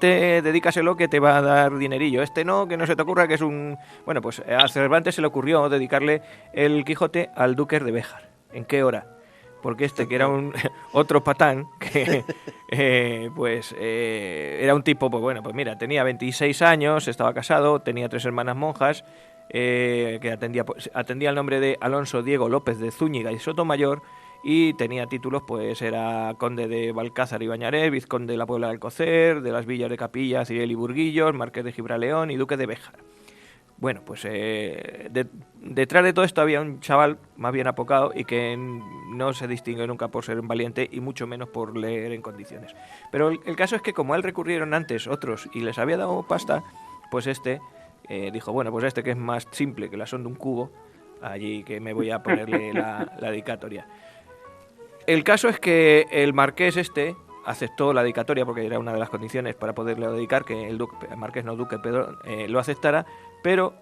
Speaker 1: dedícaselo que te va a dar dinerillo, no, que no se te ocurra que es un... Bueno, pues a Cervantes se le ocurrió dedicarle el Quijote al duque de Béjar. ¿En qué hora? Porque que era otro patán, que era un tipo, pues bueno, pues mira, tenía 26 años, estaba casado, tenía 3 hermanas monjas, que atendía el nombre de Alonso Diego López de Zúñiga y Sotomayor, y tenía títulos, pues era conde de Balcázar y Bañarés, vizconde de la Puebla de Alcocer, de las villas de Capilla, Ciriel y Burguillos, marqués de Gibraleón y duque de Béjar. Bueno, pues detrás de todo esto había un chaval más bien apocado y que no se distingue nunca por ser un valiente y mucho menos por leer en condiciones. Pero el caso es que como a él recurrieron antes otros y les había dado pasta, pues dijo, bueno, pues que es más simple que la son de un cubo, allí que me voy a ponerle la dedicatoria. El caso es que el marqués aceptó la dedicatoria porque era una de las condiciones para poderle dedicar, que el marqués no duque Pedro lo aceptara, pero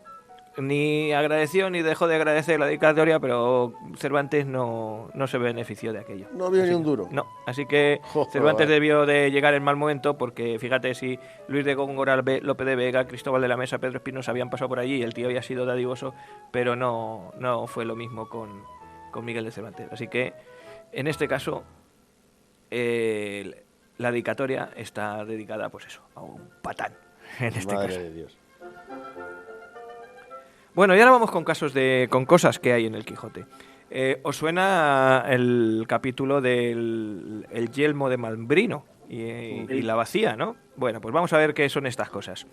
Speaker 1: ni agradeció ni dejó de agradecer la dedicatoria, pero Cervantes no se benefició de aquello.
Speaker 3: No vio ni un duro.
Speaker 1: No, así que Cervantes debió de llegar en mal momento, porque fíjate, si Luis de Góngora, Lope de Vega, Cristóbal de la Mesa, Pedro Espinosa habían pasado por allí y el tío había sido dadivoso, pero no fue lo mismo con Miguel de Cervantes. Así que en este caso, la dedicatoria está dedicada, pues eso, a un patán, en este
Speaker 3: Madre
Speaker 1: caso.
Speaker 3: de Dios.
Speaker 1: Bueno, y ahora vamos con con cosas que hay en el Quijote. ¿Os suena el capítulo del el yelmo de Mambrino y la bacía, no? Bueno, pues vamos a ver qué son estas cosas.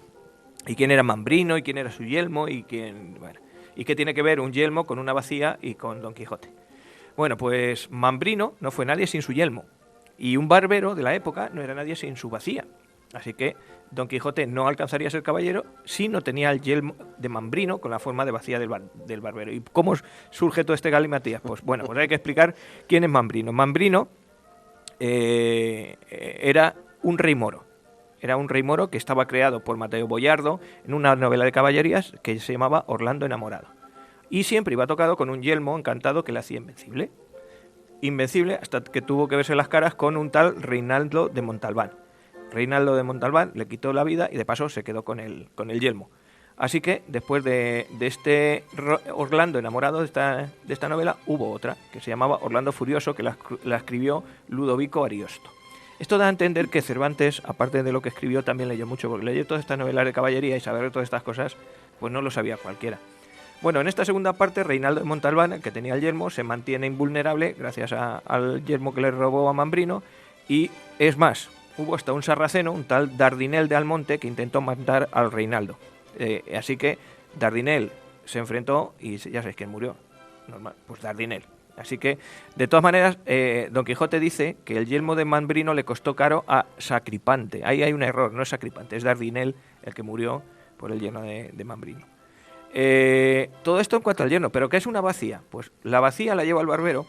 Speaker 1: Y quién era Mambrino, y quién era su yelmo, y qué tiene que ver un yelmo con una bacía y con Don Quijote. Bueno, pues Mambrino no fue nadie sin su yelmo, y un barbero de la época no era nadie sin su bacía. Así que Don Quijote no alcanzaría a ser caballero si no tenía el yelmo de Mambrino con la forma de bacía del barbero. ¿Y cómo surge todo este galimatías? Pues bueno, pues hay que explicar quién es Mambrino. Mambrino era un rey moro. Era un rey moro que estaba creado por Mateo Boyardo en una novela de caballerías que se llamaba Orlando enamorado. Y siempre iba tocado con un yelmo encantado que le hacía invencible. Invencible hasta que tuvo que verse las caras con un tal Reinaldo de Montalbán. Reinaldo de Montalbán le quitó la vida y de paso se quedó con el yelmo. Así que después de este Orlando enamorado de esta novela, hubo otra que se llamaba Orlando Furioso, que la escribió Ludovico Ariosto. Esto da a entender que Cervantes, aparte de lo que escribió, también leyó mucho, porque leer todas estas novelas de caballería y saber todas estas cosas, pues no lo sabía cualquiera. Bueno, en esta segunda parte, Reinaldo de Montalbán, el que tenía el yelmo, se mantiene invulnerable gracias al yelmo que le robó a Mambrino, y es más, hubo hasta un sarraceno, un tal Dardinel de Almonte, que intentó matar al Reinaldo. Así que Dardinel se enfrentó y ya sabéis quién murió. Normal, pues Dardinel. Así que, de todas maneras, Don Quijote dice que el yelmo de Mambrino le costó caro a Sacripante. Ahí hay un error, no es Sacripante, es Dardinel el que murió por el yelmo de Mambrino. Todo esto en cuanto al yelmo, pero ¿qué es una bacía? Pues la bacía la lleva el barbero,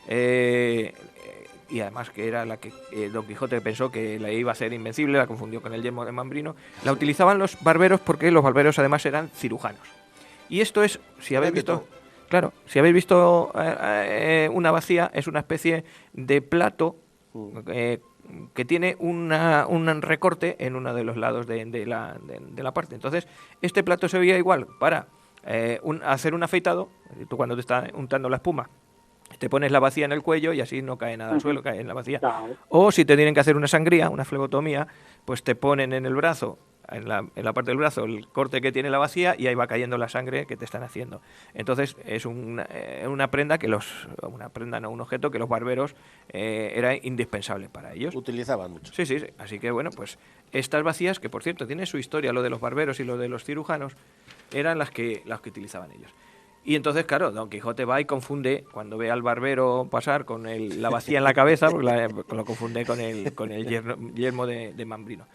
Speaker 1: y además que era la que Don Quijote pensó que la iba a hacer invencible, la confundió con el yelmo de Mambrino. La utilizaban los barberos porque los barberos además eran cirujanos. Y esto es, si habéis visto una bacía, es una especie de plato que tiene un recorte en uno de los lados de la parte. Entonces, este plato se veía igual para hacer un afeitado. Tú cuando te estás untando la espuma, te pones la bacía en el cuello y así no cae nada al suelo, cae en la bacía.
Speaker 4: Claro.
Speaker 1: O si te tienen que hacer una sangría, una flebotomía, pues te ponen en el brazo en la parte del brazo el corte que tiene la bacía y ahí va cayendo la sangre que te están haciendo. Entonces es una prenda un objeto que los barberos era indispensable para ellos.
Speaker 3: Utilizaban mucho.
Speaker 1: Sí. Así que bueno, pues estas bacías, que por cierto tiene su historia, lo de los barberos y lo de los cirujanos, eran las que utilizaban ellos. Y entonces, claro, Don Quijote va y confunde, cuando ve al barbero pasar con la bacía en la cabeza, porque lo confunde con el yelmo de Mambrino.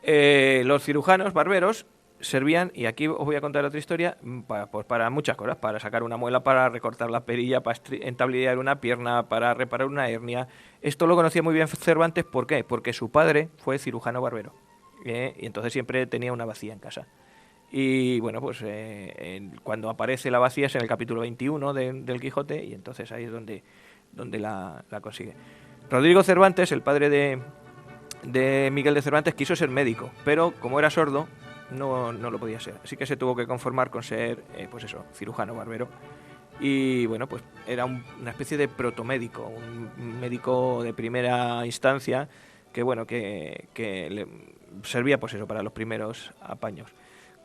Speaker 1: Los cirujanos, barberos, servían, y aquí os voy a contar otra historia, para muchas cosas, para sacar una muela, para recortar la perilla, para entablillar una pierna, para reparar una hernia. Esto lo conocía muy bien Cervantes, ¿por qué? Porque su padre fue cirujano barbero, y entonces siempre tenía una bacía en casa. Y bueno, pues cuando aparece la bacía es en el capítulo 21 del Quijote, y entonces ahí es donde la consigue. Rodrigo Cervantes, el padre de Miguel de Cervantes, quiso ser médico, pero como era sordo no lo podía ser, así que se tuvo que conformar con ser cirujano barbero. Y bueno, pues era una especie de protomédico, un médico de primera instancia que le servía para los primeros apaños.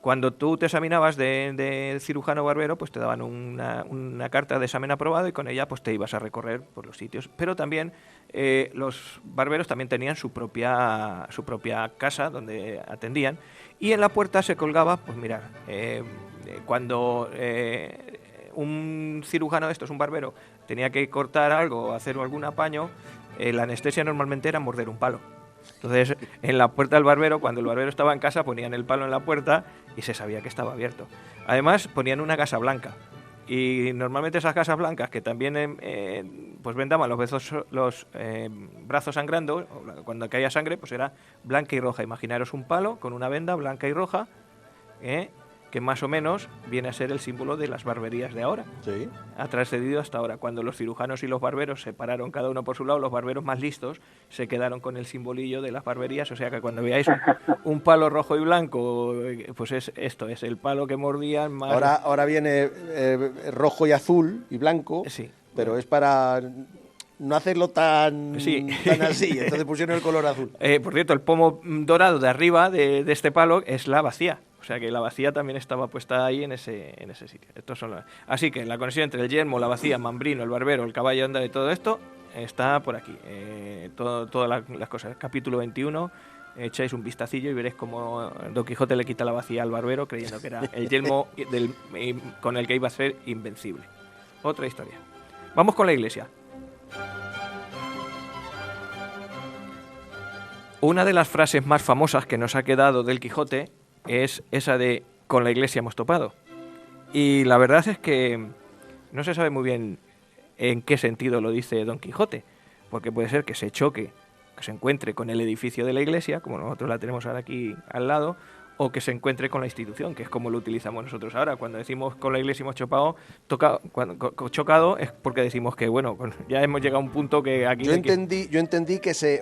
Speaker 1: Cuando tú te examinabas de cirujano barbero, pues te daban una carta de examen aprobado y con ella pues te ibas a recorrer por los sitios. Pero también los barberos también tenían su propia casa donde atendían, y en la puerta se colgaba, pues mirad, cuando un cirujano de estos, un barbero, tenía que cortar algo o hacer algún apaño, la anestesia normalmente era morder un palo. Entonces, en la puerta del barbero, cuando el barbero estaba en casa, ponían el palo en la puerta y se sabía que estaba abierto. Además, ponían una gasa blanca. Y normalmente esas gasas blancas, que también pues vendaban los brazos sangrando, cuando caía sangre, pues era blanca y roja. Imaginaros un palo con una venda blanca y roja, que más o menos viene a ser el símbolo de las barberías de ahora.
Speaker 3: Sí.
Speaker 1: Ha trascendido hasta ahora. Cuando los cirujanos y los barberos se pararon cada uno por su lado, los barberos más listos se quedaron con el simbolillo de las barberías. O sea que cuando veáis un palo rojo y blanco, pues es el palo que mordían más.
Speaker 3: Ahora viene rojo y azul y blanco,
Speaker 1: Sí.
Speaker 3: pero es para no hacerlo tan así. Entonces pusieron el color azul.
Speaker 1: Por cierto, el pomo dorado de arriba de este palo es la bacía. O sea que la bacía también estaba puesta ahí en ese sitio. Así que la conexión entre el yelmo, la bacía, Mambrino, el barbero, el caballo anda de todo esto está por aquí. Todas las cosas. Capítulo 21, echáis un vistacillo y veréis cómo Don Quijote le quita la bacía al barbero creyendo que era el yelmo con el que iba a ser invencible. Otra historia. Vamos con la iglesia. Una de las frases más famosas que nos ha quedado del Quijote es esa de "con la iglesia hemos topado". Y la verdad es que no se sabe muy bien en qué sentido lo dice Don Quijote, porque puede ser que se choque, que se encuentre con el edificio de la iglesia, como nosotros la tenemos ahora aquí al lado, o que se encuentre con la institución, que es como lo utilizamos nosotros ahora. Cuando decimos "con la iglesia hemos chocado", es porque decimos que, bueno, ya hemos llegado a un punto que aquí...
Speaker 3: Yo entendí que se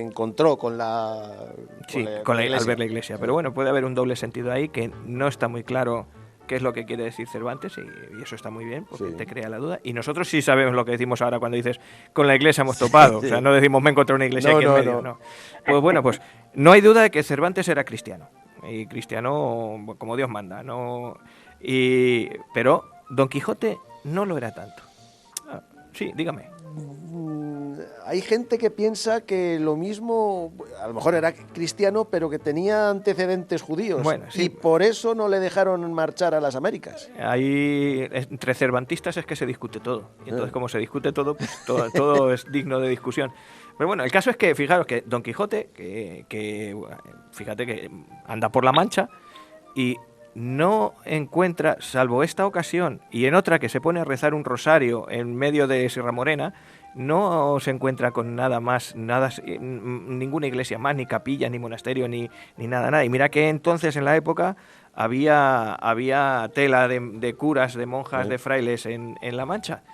Speaker 3: encontró con la...
Speaker 1: al ver la iglesia. Pero bueno, puede haber un doble sentido ahí que no está muy claro qué es lo que quiere decir Cervantes, y eso está muy bien, porque te crea la duda. Y nosotros sí sabemos lo que decimos ahora cuando dices "con la iglesia hemos topado". Sí. O sea, no decimos "me he encontrado una iglesia aquí en medio". No. Pues bueno, pues no hay duda de que Cervantes era cristiano. Y cristiano como Dios manda, ¿no? Pero Don Quijote no lo era tanto. Sí, dígame.
Speaker 3: Hay gente que piensa que lo mismo, a lo mejor era cristiano, pero que tenía antecedentes judíos. Bueno, sí. Y por eso no le dejaron marchar a las Américas.
Speaker 1: Ahí, entre cervantistas es que se discute todo. Y entonces, como se discute todo, pues todo es digno de discusión. Pero bueno, el caso es que, fijaros que Don Quijote, fíjate que anda por la Mancha y no encuentra, salvo esta ocasión y en otra que se pone a rezar un rosario en medio de Sierra Morena, no se encuentra con nada más, ninguna iglesia más, ni capilla, ni monasterio, ni nada. Y mira que entonces en la época había tela de curas, de monjas, de frailes en La Mancha.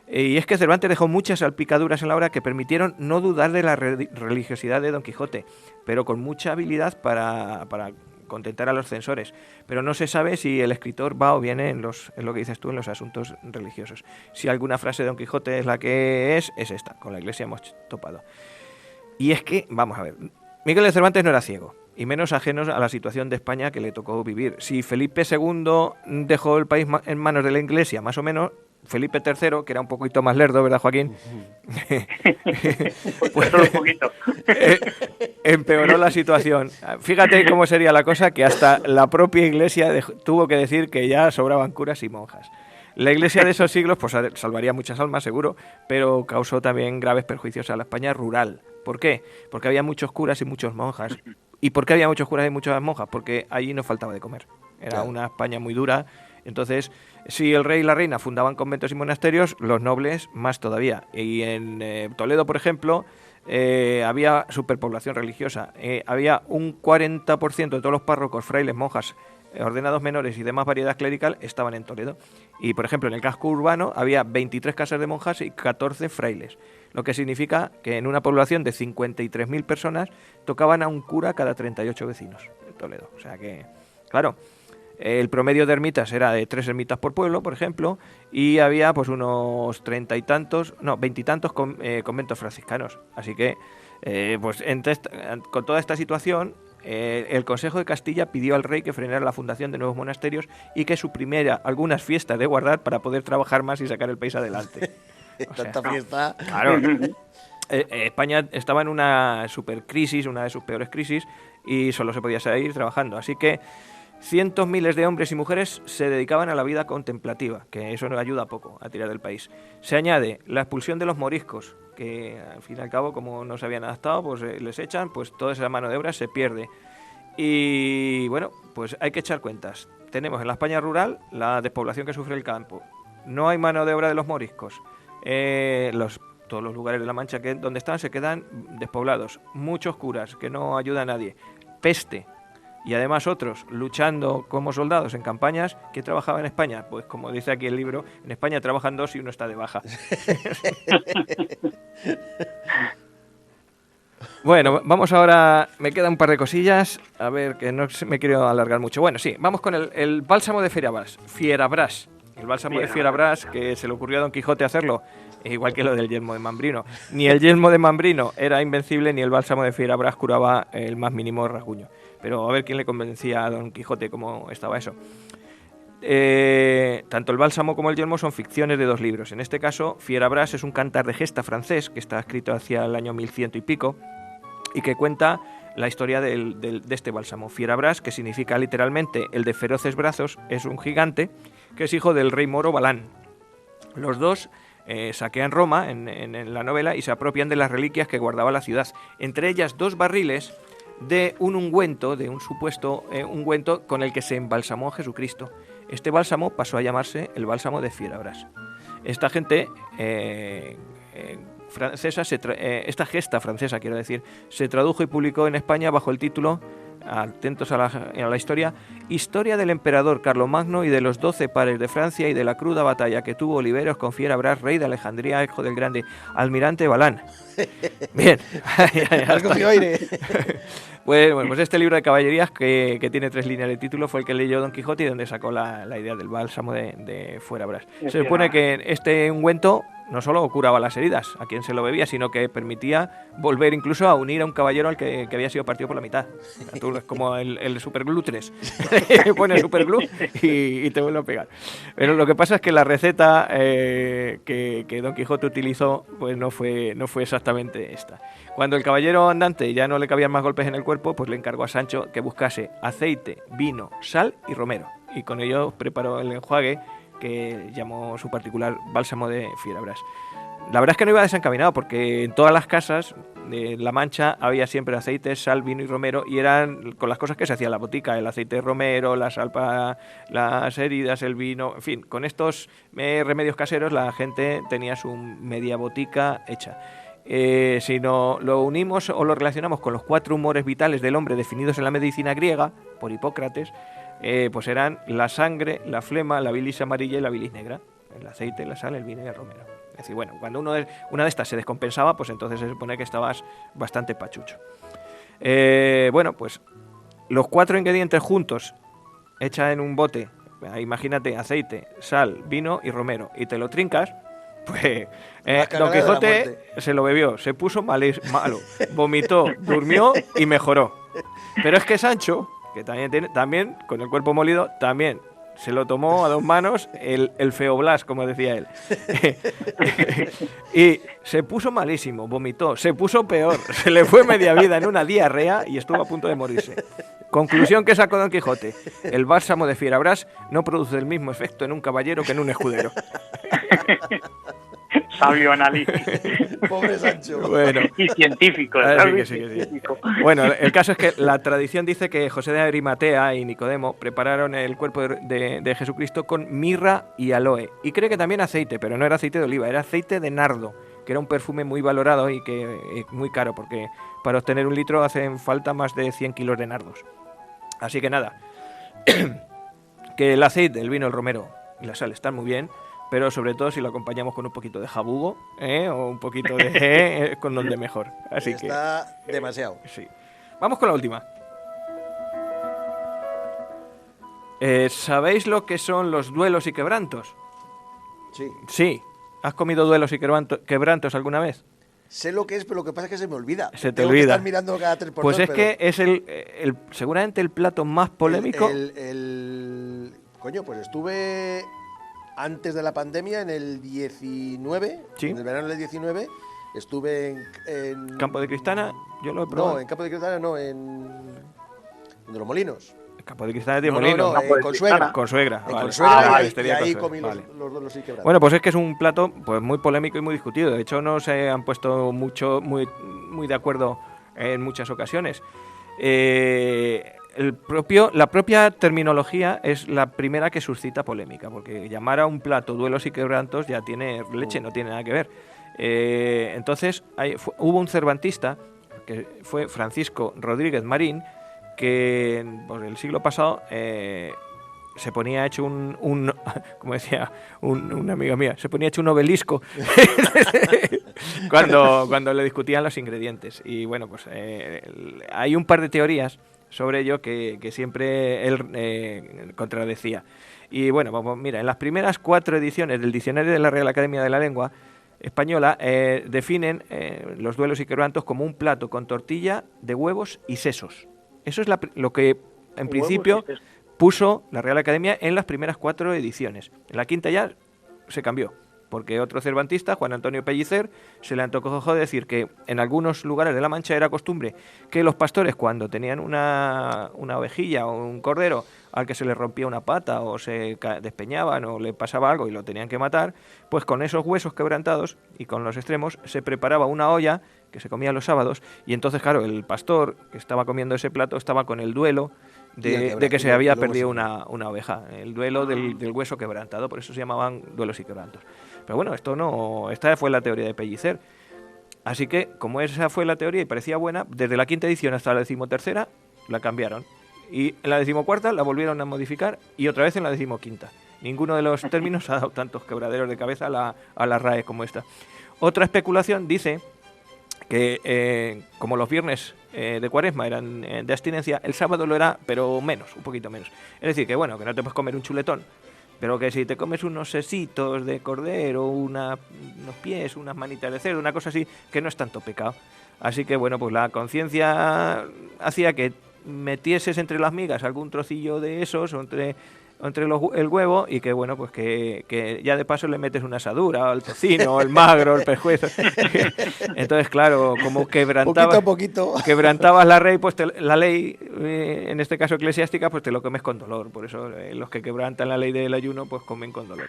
Speaker 1: Y es que Cervantes dejó muchas salpicaduras en la obra que permitieron no dudar de la religiosidad de Don Quijote, pero con mucha habilidad para contentar a los censores. Pero no se sabe si el escritor va o viene en lo que dices tú, en los asuntos religiosos. Si alguna frase de Don Quijote es la que es esta: "con la iglesia hemos topado". Y es que, vamos a ver, Miguel de Cervantes no era ciego. y menos ajenos a la situación de España que le tocó vivir. Si Felipe II dejó el país en manos de la Iglesia, más o menos, Felipe III, que era un poquito más lerdo, ¿verdad, Joaquín?
Speaker 4: Pues solo un poquito.
Speaker 1: Empeoró la situación. Fíjate cómo sería la cosa, que hasta la propia Iglesia tuvo que decir que ya sobraban curas y monjas. La Iglesia de esos siglos pues salvaría muchas almas, seguro, pero causó también graves perjuicios a la España rural. ¿Por qué? Porque había muchos curas y muchas monjas. ¿Y por qué había muchos curas y muchas monjas? Porque allí no faltaba de comer. Era una España muy dura. Entonces, si el rey y la reina fundaban conventos y monasterios, los nobles más todavía. Y en Toledo, por ejemplo, había superpoblación religiosa. Había un 40% de todos los párrocos, frailes, monjas, ordenados menores y demás variedad clerical estaban en Toledo. Y, por ejemplo, en el casco urbano había 23 casas de monjas y 14 frailes, lo que significa que en una población de 53.000 personas tocaban a un cura cada 38 vecinos en Toledo. O sea que, claro, el promedio de ermitas era de 3 ermitas por pueblo, por ejemplo, y había pues unos 20 y tantos conventos franciscanos. Así que, pues con toda esta situación, el Consejo de Castilla pidió al rey que frenara la fundación de nuevos monasterios y que suprimiera algunas fiestas de guardar para poder trabajar más y sacar el país adelante.
Speaker 3: Tanta fiesta.
Speaker 1: Claro. España estaba en una supercrisis, una de sus peores crisis, y solo se podía seguir trabajando. Así que cientos miles de hombres y mujeres se dedicaban a la vida contemplativa, que eso nos ayuda poco a tirar del país. Se añade la expulsión de los moriscos, que al fin y al cabo, como no se habían adaptado, pues les echan, pues toda esa mano de obra se pierde. Y bueno, pues hay que echar cuentas. Tenemos en la España rural la despoblación que sufre el campo. No hay mano de obra de los moriscos. Todos los lugares de la Mancha donde están se quedan despoblados. Muchos curas que no ayuda a nadie. Peste. Y además otros luchando como soldados en campañas. ¿Quién trabajaba en España? Pues como dice aquí el libro, en España trabajan 2 y uno está de baja. Bueno, vamos ahora, me quedan un par de cosillas, a ver, que no me quiero alargar mucho. Bueno, sí, vamos con el bálsamo de Fierabrás. El bálsamo de Fierabrás, que se le ocurrió a Don Quijote hacerlo, igual que lo del yelmo de Mambrino. Ni el yelmo de Mambrino era invencible, ni el bálsamo de Fierabrás curaba el más mínimo rasguño. Pero a ver quién le convencía a Don Quijote cómo estaba eso. Tanto el bálsamo como el yelmo son ficciones de 2 libros. En este caso, Fierabrás es un cantar de gesta francés que está escrito hacia el año 1100 y pico y que cuenta la historia de este bálsamo. Fierabrás, que significa literalmente el de feroces brazos, es un gigante que es hijo del rey moro Balán. Los dos saquean Roma en la novela y se apropian de las reliquias que guardaba la ciudad, entre ellas 2 barriles de un ungüento, de un supuesto ungüento con el que se embalsamó a Jesucristo. Este bálsamo pasó a llamarse el bálsamo de Fierabrás. Esta gente francesa, esta gesta francesa, quiero decir, se tradujo y publicó en España bajo el título, atentos a la historia, Historia del emperador Carlomagno y de los 12 pares de Francia y de la cruda batalla que tuvo Oliveros con Fierabrás, rey de Alejandría, hijo del grande almirante Balán. Bien. Bueno, pues este libro de caballerías que tiene 3 líneas de título fue el que leyó Don Quijote y donde sacó la idea del bálsamo de Fierabrás. Se supone que este ungüento no solo curaba las heridas a quien se lo bebía, sino que permitía volver incluso a unir a un caballero al que había sido partido por la mitad. Tú es como el superglue 3. Pone superglue y te vuelve a pegar. Pero lo que pasa es que la receta que Don Quijote utilizó pues no fue exactamente esta. Cuando el caballero andante ya no le cabían más golpes en el cuerpo, pues le encargó a Sancho que buscase aceite, vino, sal y romero. Y con ello preparó el enjuague que llamó su particular bálsamo de Fierabrás. La verdad es que no iba desencaminado, porque en todas las casas de La Mancha había siempre aceite, sal, vino y romero, y eran con las cosas que se hacía en la botica, el aceite de romero, la sal para las heridas, el vino, en fin, con estos remedios caseros la gente tenía su media botica hecha. Si no lo unimos o lo relacionamos con los 4 humores vitales del hombre definidos en la medicina griega por Hipócrates, pues eran la sangre, la flema, la bilis amarilla y la bilis negra, el aceite, la sal, el vino y el romero. Es decir, bueno, cuando una de estas se descompensaba, pues entonces se supone que estabas bastante pachucho. Bueno, pues los 4 ingredientes juntos, hecha en un bote, imagínate, aceite, sal, vino y romero, y te lo trincas, pues Don Quijote se lo bebió, se puso malo, vomitó, durmió y mejoró. Pero es que Sancho, que también con el cuerpo molido, también se lo tomó a 2 manos el feoblas, como decía él. Y se puso malísimo, vomitó, se puso peor, se le fue media vida en una diarrea y estuvo a punto de morirse. Conclusión que sacó Don Quijote: el bálsamo de Fierabrás no produce el mismo efecto en un caballero que en un escudero.
Speaker 4: Sabio análisis.
Speaker 3: Pobre Sancho.
Speaker 1: Bueno,
Speaker 4: Y científico, ¿sabes?
Speaker 1: sí.
Speaker 4: Científico.
Speaker 1: Bueno, el caso es que la tradición dice que José de Arimatea y Nicodemo prepararon el cuerpo de Jesucristo con mirra y aloe. Y cree que también aceite, pero no era aceite de oliva, era aceite de nardo, que era un perfume muy valorado y muy caro, porque para obtener 1 litro hacen falta más de 100 kilos de nardos. Así que nada, que el aceite, el vino, el romero y la sal están muy bien, pero sobre todo si lo acompañamos con un poquito de jabugo, o un poquito de con donde mejor. Así
Speaker 3: Está demasiado.
Speaker 1: sí. Vamos con la última. ¿Sabéis lo que son los duelos y quebrantos?
Speaker 3: Sí.
Speaker 1: Sí. ¿Has comido duelos y quebrantos alguna vez?
Speaker 3: Sé lo que es, pero lo que pasa es que se me olvida.
Speaker 1: Se te
Speaker 3: Tengo que
Speaker 1: olvida.
Speaker 3: estar mirando cada 3x2,
Speaker 1: Pues es
Speaker 3: pero
Speaker 1: que es seguramente el plato más polémico.
Speaker 3: Coño, pues estuve antes de la pandemia, en el 19,
Speaker 1: Sí.
Speaker 3: en el verano del 19, estuve en
Speaker 1: Campo de Cristana, yo lo he probado.
Speaker 3: No, en Campo de Cristana no, en Los Molinos.
Speaker 1: Campo de Cristana de
Speaker 3: No,
Speaker 1: Molino.
Speaker 3: no,
Speaker 4: de
Speaker 3: Consuegra.
Speaker 1: Consuegra.
Speaker 3: En
Speaker 1: vale.
Speaker 3: Consuegra,
Speaker 1: Vale,
Speaker 3: y
Speaker 1: estaría
Speaker 3: ahí
Speaker 1: Consuegra,
Speaker 3: comí
Speaker 1: vale.
Speaker 3: los duelos y quebrantos.
Speaker 1: Bueno, pues es que es un plato pues muy polémico y muy discutido. De hecho, no se han puesto muy de acuerdo en muchas ocasiones. La propia terminología es la primera que suscita polémica, porque llamar a un plato duelos y quebrantos ya tiene leche, no tiene nada que ver. Entonces, hubo un cervantista, que fue Francisco Rodríguez Marín, que por el siglo pasado se ponía hecho como decía una amiga mía, se ponía hecho un obelisco cuando le discutían los ingredientes. Y bueno, pues hay un par de teorías sobre ello que siempre él contradecía. Y bueno, mira, en las primeras 4 ediciones del Diccionario de la Real Academia de la Lengua Española definen los duelos y quebrantos como un plato con tortilla de huevos y sesos. Eso es lo que en principio puso la Real Academia en las primeras 4 ediciones. En la 5ª ya se cambió, porque otro cervantista, Juan Antonio Pellicer, se le antojó decir que en algunos lugares de La Mancha era costumbre que los pastores, cuando tenían una ovejilla o un cordero al que se le rompía una pata o se despeñaban o le pasaba algo y lo tenían que matar, pues con esos huesos quebrantados y con los extremos se preparaba una olla que se comía los sábados, y entonces, claro, el pastor que estaba comiendo ese plato estaba con el duelo de que se había perdido una oveja, el duelo del hueso quebrantado, por eso se llamaban duelos y quebrantos. Pero bueno, esta fue la teoría de Pellicer. Así que, como esa fue la teoría y parecía buena, desde la 5ª edición hasta la 13ª la cambiaron. Y en la 14ª la volvieron a modificar y otra vez en la 15ª. Ninguno de los términos ha dado tantos quebraderos de cabeza a la RAE como esta. Otra especulación dice que como los viernes de Cuaresma eran de abstinencia, el sábado lo era, pero menos, un poquito menos. Es decir, que bueno, que no te puedes comer un chuletón, pero que si te comes unos sesitos de cordero, unos pies, unas manitas de cerdo, una cosa así, que no es tanto pecado. Así que bueno, pues la conciencia hacía que metieses entre las migas algún trocillo de esos, o entre el huevo, y que bueno, pues que ya de paso le metes una asadura, el tocino, el magro, el pescuezo. Entonces, claro, como quebrantabas la ley, pues la ley, en este caso eclesiástica, pues te lo comes con dolor. Por eso los que quebrantan la ley del ayuno, pues comen con dolor,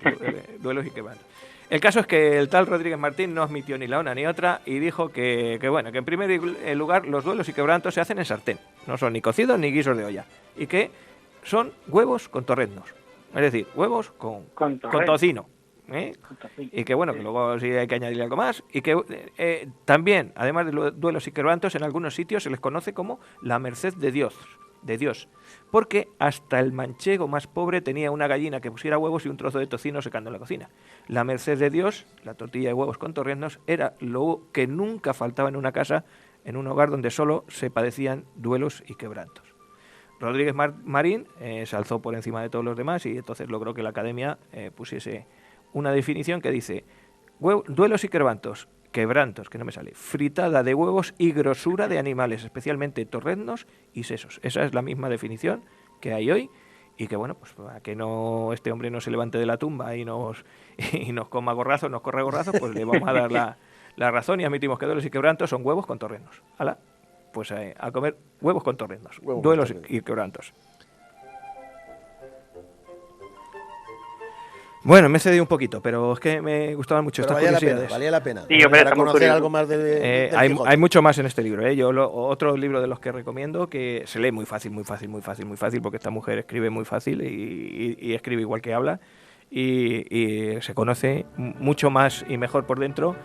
Speaker 1: duelos y quebrantos. El caso es que el tal Rodríguez Martín no admitió ni la una ni otra y dijo que bueno, que en primer lugar los duelos y quebrantos se hacen en sartén, no son ni cocidos ni guisos de olla, y que son huevos con torreznos, es decir, huevos con tocino, y que bueno, que luego sí hay que añadirle algo más, y que también, además de los duelos y quebrantos, en algunos sitios se les conoce como la merced de Dios, porque hasta el manchego más pobre tenía una gallina que pusiera huevos y un trozo de tocino secando en la cocina. La merced de Dios, la tortilla de huevos con torreznos, era lo que nunca faltaba en una casa, en un hogar donde solo se padecían duelos y quebrantos. Rodríguez Marín se alzó por encima de todos los demás y entonces logró que la Academia pusiese una definición que dice: duelos y quebrantos, quebrantos, que no me sale, fritada de huevos y grosura de animales, especialmente torreznos y sesos. Esa es la misma definición que hay hoy y que, bueno, pues para que no este hombre no se levante de la tumba y nos coma gorrazos, nos corre gorrazos, pues le vamos a dar la razón y admitimos que duelos y quebrantos son huevos con torreznos. ¡Hala! Pues a comer huevos con torreznos, duelos y quebrantos. Bueno, me he cedido un poquito, pero es que me gustaban mucho estas curiosidades.
Speaker 3: Valía la pena.
Speaker 4: Sí, hombre,
Speaker 3: para conocer algo más del Quijote.
Speaker 1: Hay mucho más en este libro. Otro libro de los que recomiendo, que se lee muy fácil, porque esta mujer escribe muy fácil y escribe igual que habla, y se conoce mucho más y mejor por dentro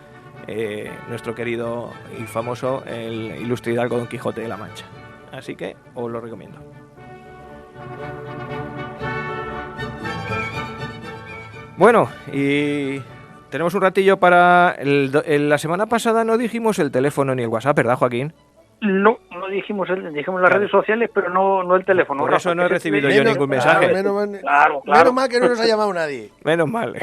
Speaker 1: nuestro querido y famoso, el ilustre hidalgo Don Quijote de la Mancha. Así que os lo recomiendo. Bueno, y tenemos un ratillo para... la semana pasada no dijimos el teléfono ni el WhatsApp, ¿verdad, Joaquín?
Speaker 4: No dijimos las redes sociales, pero no el teléfono.
Speaker 1: Por eso no he recibido yo ningún mensaje.
Speaker 4: Claro.
Speaker 3: Menos mal que no nos ha llamado nadie.
Speaker 1: Menos mal.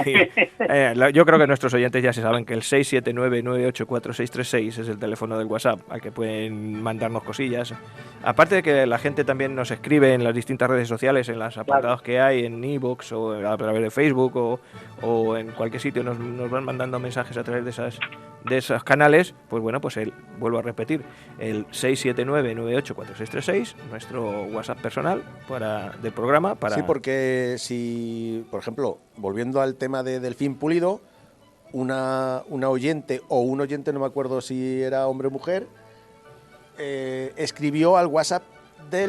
Speaker 1: Yo creo que nuestros oyentes ya se saben que el 679-984-636 es el teléfono del WhatsApp, al que pueden mandarnos cosillas. Aparte de que la gente también nos escribe en las distintas redes sociales, en los apartados que hay, en iVoox o a través de Facebook o en cualquier sitio, nos van mandando mensajes a través de esos canales. Pues bueno, pues vuelvo a repetir, el 679-984-636, nuestro WhatsApp personal del programa. Sí,
Speaker 3: porque si, por ejemplo, volviendo al tema de Delfín Pulido, una oyente o un oyente, no me acuerdo si era hombre o mujer, escribió al WhatsApp de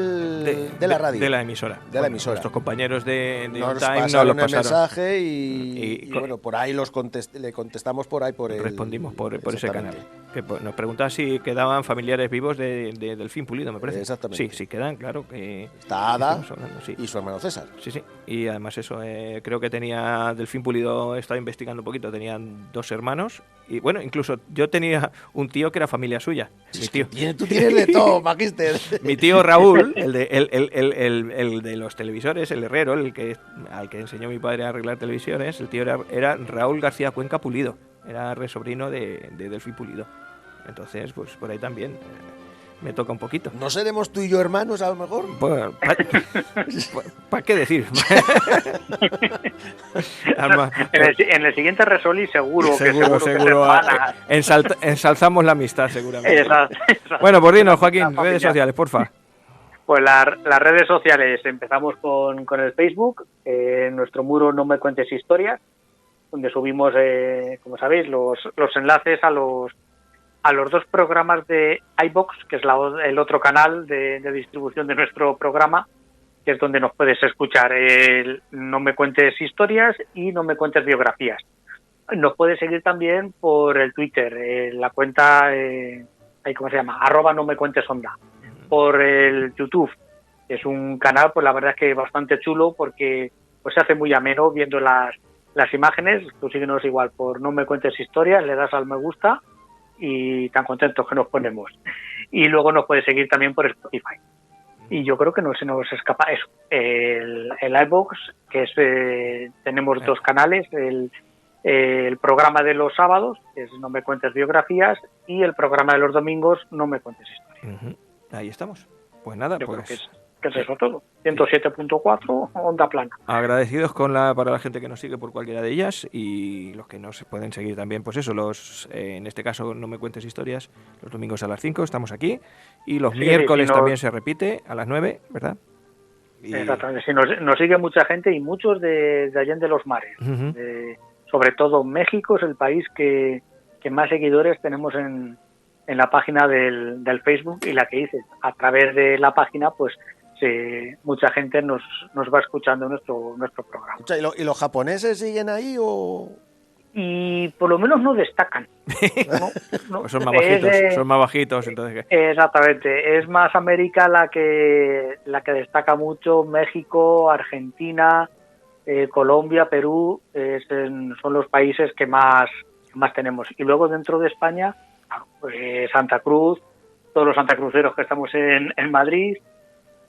Speaker 3: la radio.
Speaker 1: De la emisora. Nuestros compañeros de
Speaker 3: nos pasaron el mensaje y bueno, por ahí le contestamos por ahí por el...
Speaker 1: Respondimos por ese canal. Que nos preguntaba si quedaban familiares vivos de Delfín Pulido, me parece.
Speaker 3: Exactamente.
Speaker 1: Sí, quedan, claro.
Speaker 3: Está Ada y su hermano César.
Speaker 1: Sí. Y además eso, creo que tenía Delfín Pulido, estaba investigando un poquito, tenían 2 hermanos. Y bueno, incluso yo tenía un tío que era familia suya. Mi tío.
Speaker 3: Tú tienes de todo, Magister.
Speaker 1: Mi tío Raúl, el de los televisores, el herrero, al que enseñó mi padre a arreglar televisiones, el tío era Raúl García Cuenca Pulido. Era resobrino de Delfín Pulido. Entonces, pues por ahí también me toca un poquito.
Speaker 3: ¿No seremos tú y yo hermanos a lo mejor?
Speaker 1: Bueno, ¿para qué decir?
Speaker 4: En el siguiente Resoli seguro.
Speaker 1: Ensalzamos la amistad, seguramente.
Speaker 4: Exacto.
Speaker 1: Bueno, pues dinos, Joaquín, redes sociales, porfa.
Speaker 4: Pues las redes sociales, empezamos con el Facebook, nuestro muro No Me Cuentes Historias, donde subimos, como sabéis, los enlaces a los 2 programas de iVoox, que es el otro canal de distribución de nuestro programa, que es donde nos puedes escuchar. No Me Cuentes Historias y No Me Cuentes Biografías. Nos puedes seguir también por el Twitter, la cuenta, ¿cómo se llama? @NoMeCuentesOnda. Por el YouTube, que es un canal, pues la verdad es que bastante chulo, porque pues se hace muy ameno viendo las imágenes. Tú síguenos igual por No Me Cuentes Historias, le das al me gusta y tan contentos que nos ponemos. Y luego nos puedes seguir también por Spotify. Y yo creo que no se nos escapa eso. El iVoox, que es tenemos 2 canales, el programa de los sábados, que es No Me Cuentes Biografías, y el programa de los domingos, No Me Cuentes Historias.
Speaker 1: Uh-huh. Ahí estamos. Pues nada,
Speaker 4: yo creo que es eso todo. 107.4, onda plana.
Speaker 1: Agradecidos para la gente que nos sigue por cualquiera de ellas, y los que nos pueden seguir también, pues eso, en este caso No Me Cuentes Historias, los domingos a las 5 estamos aquí, y los miércoles también se repite a las 9, ¿verdad?
Speaker 4: Exactamente, sí, nos sigue mucha gente, y muchos de Allende los Mares.
Speaker 1: Uh-huh.
Speaker 4: Sobre todo México es el país que más seguidores tenemos en la página del Facebook, y la que dices, a través de la página, pues mucha gente nos va escuchando nuestro programa.
Speaker 3: ¿Y los japoneses siguen ahí o...?
Speaker 4: Y por lo menos no destacan. No.
Speaker 1: Pues son más bajitos, entonces ¿qué?
Speaker 4: Exactamente, es más América la que destaca mucho. México, Argentina, Colombia, Perú, son los países que más tenemos. Y luego dentro de España, pues Santa Cruz, todos los santacruceros que estamos en Madrid,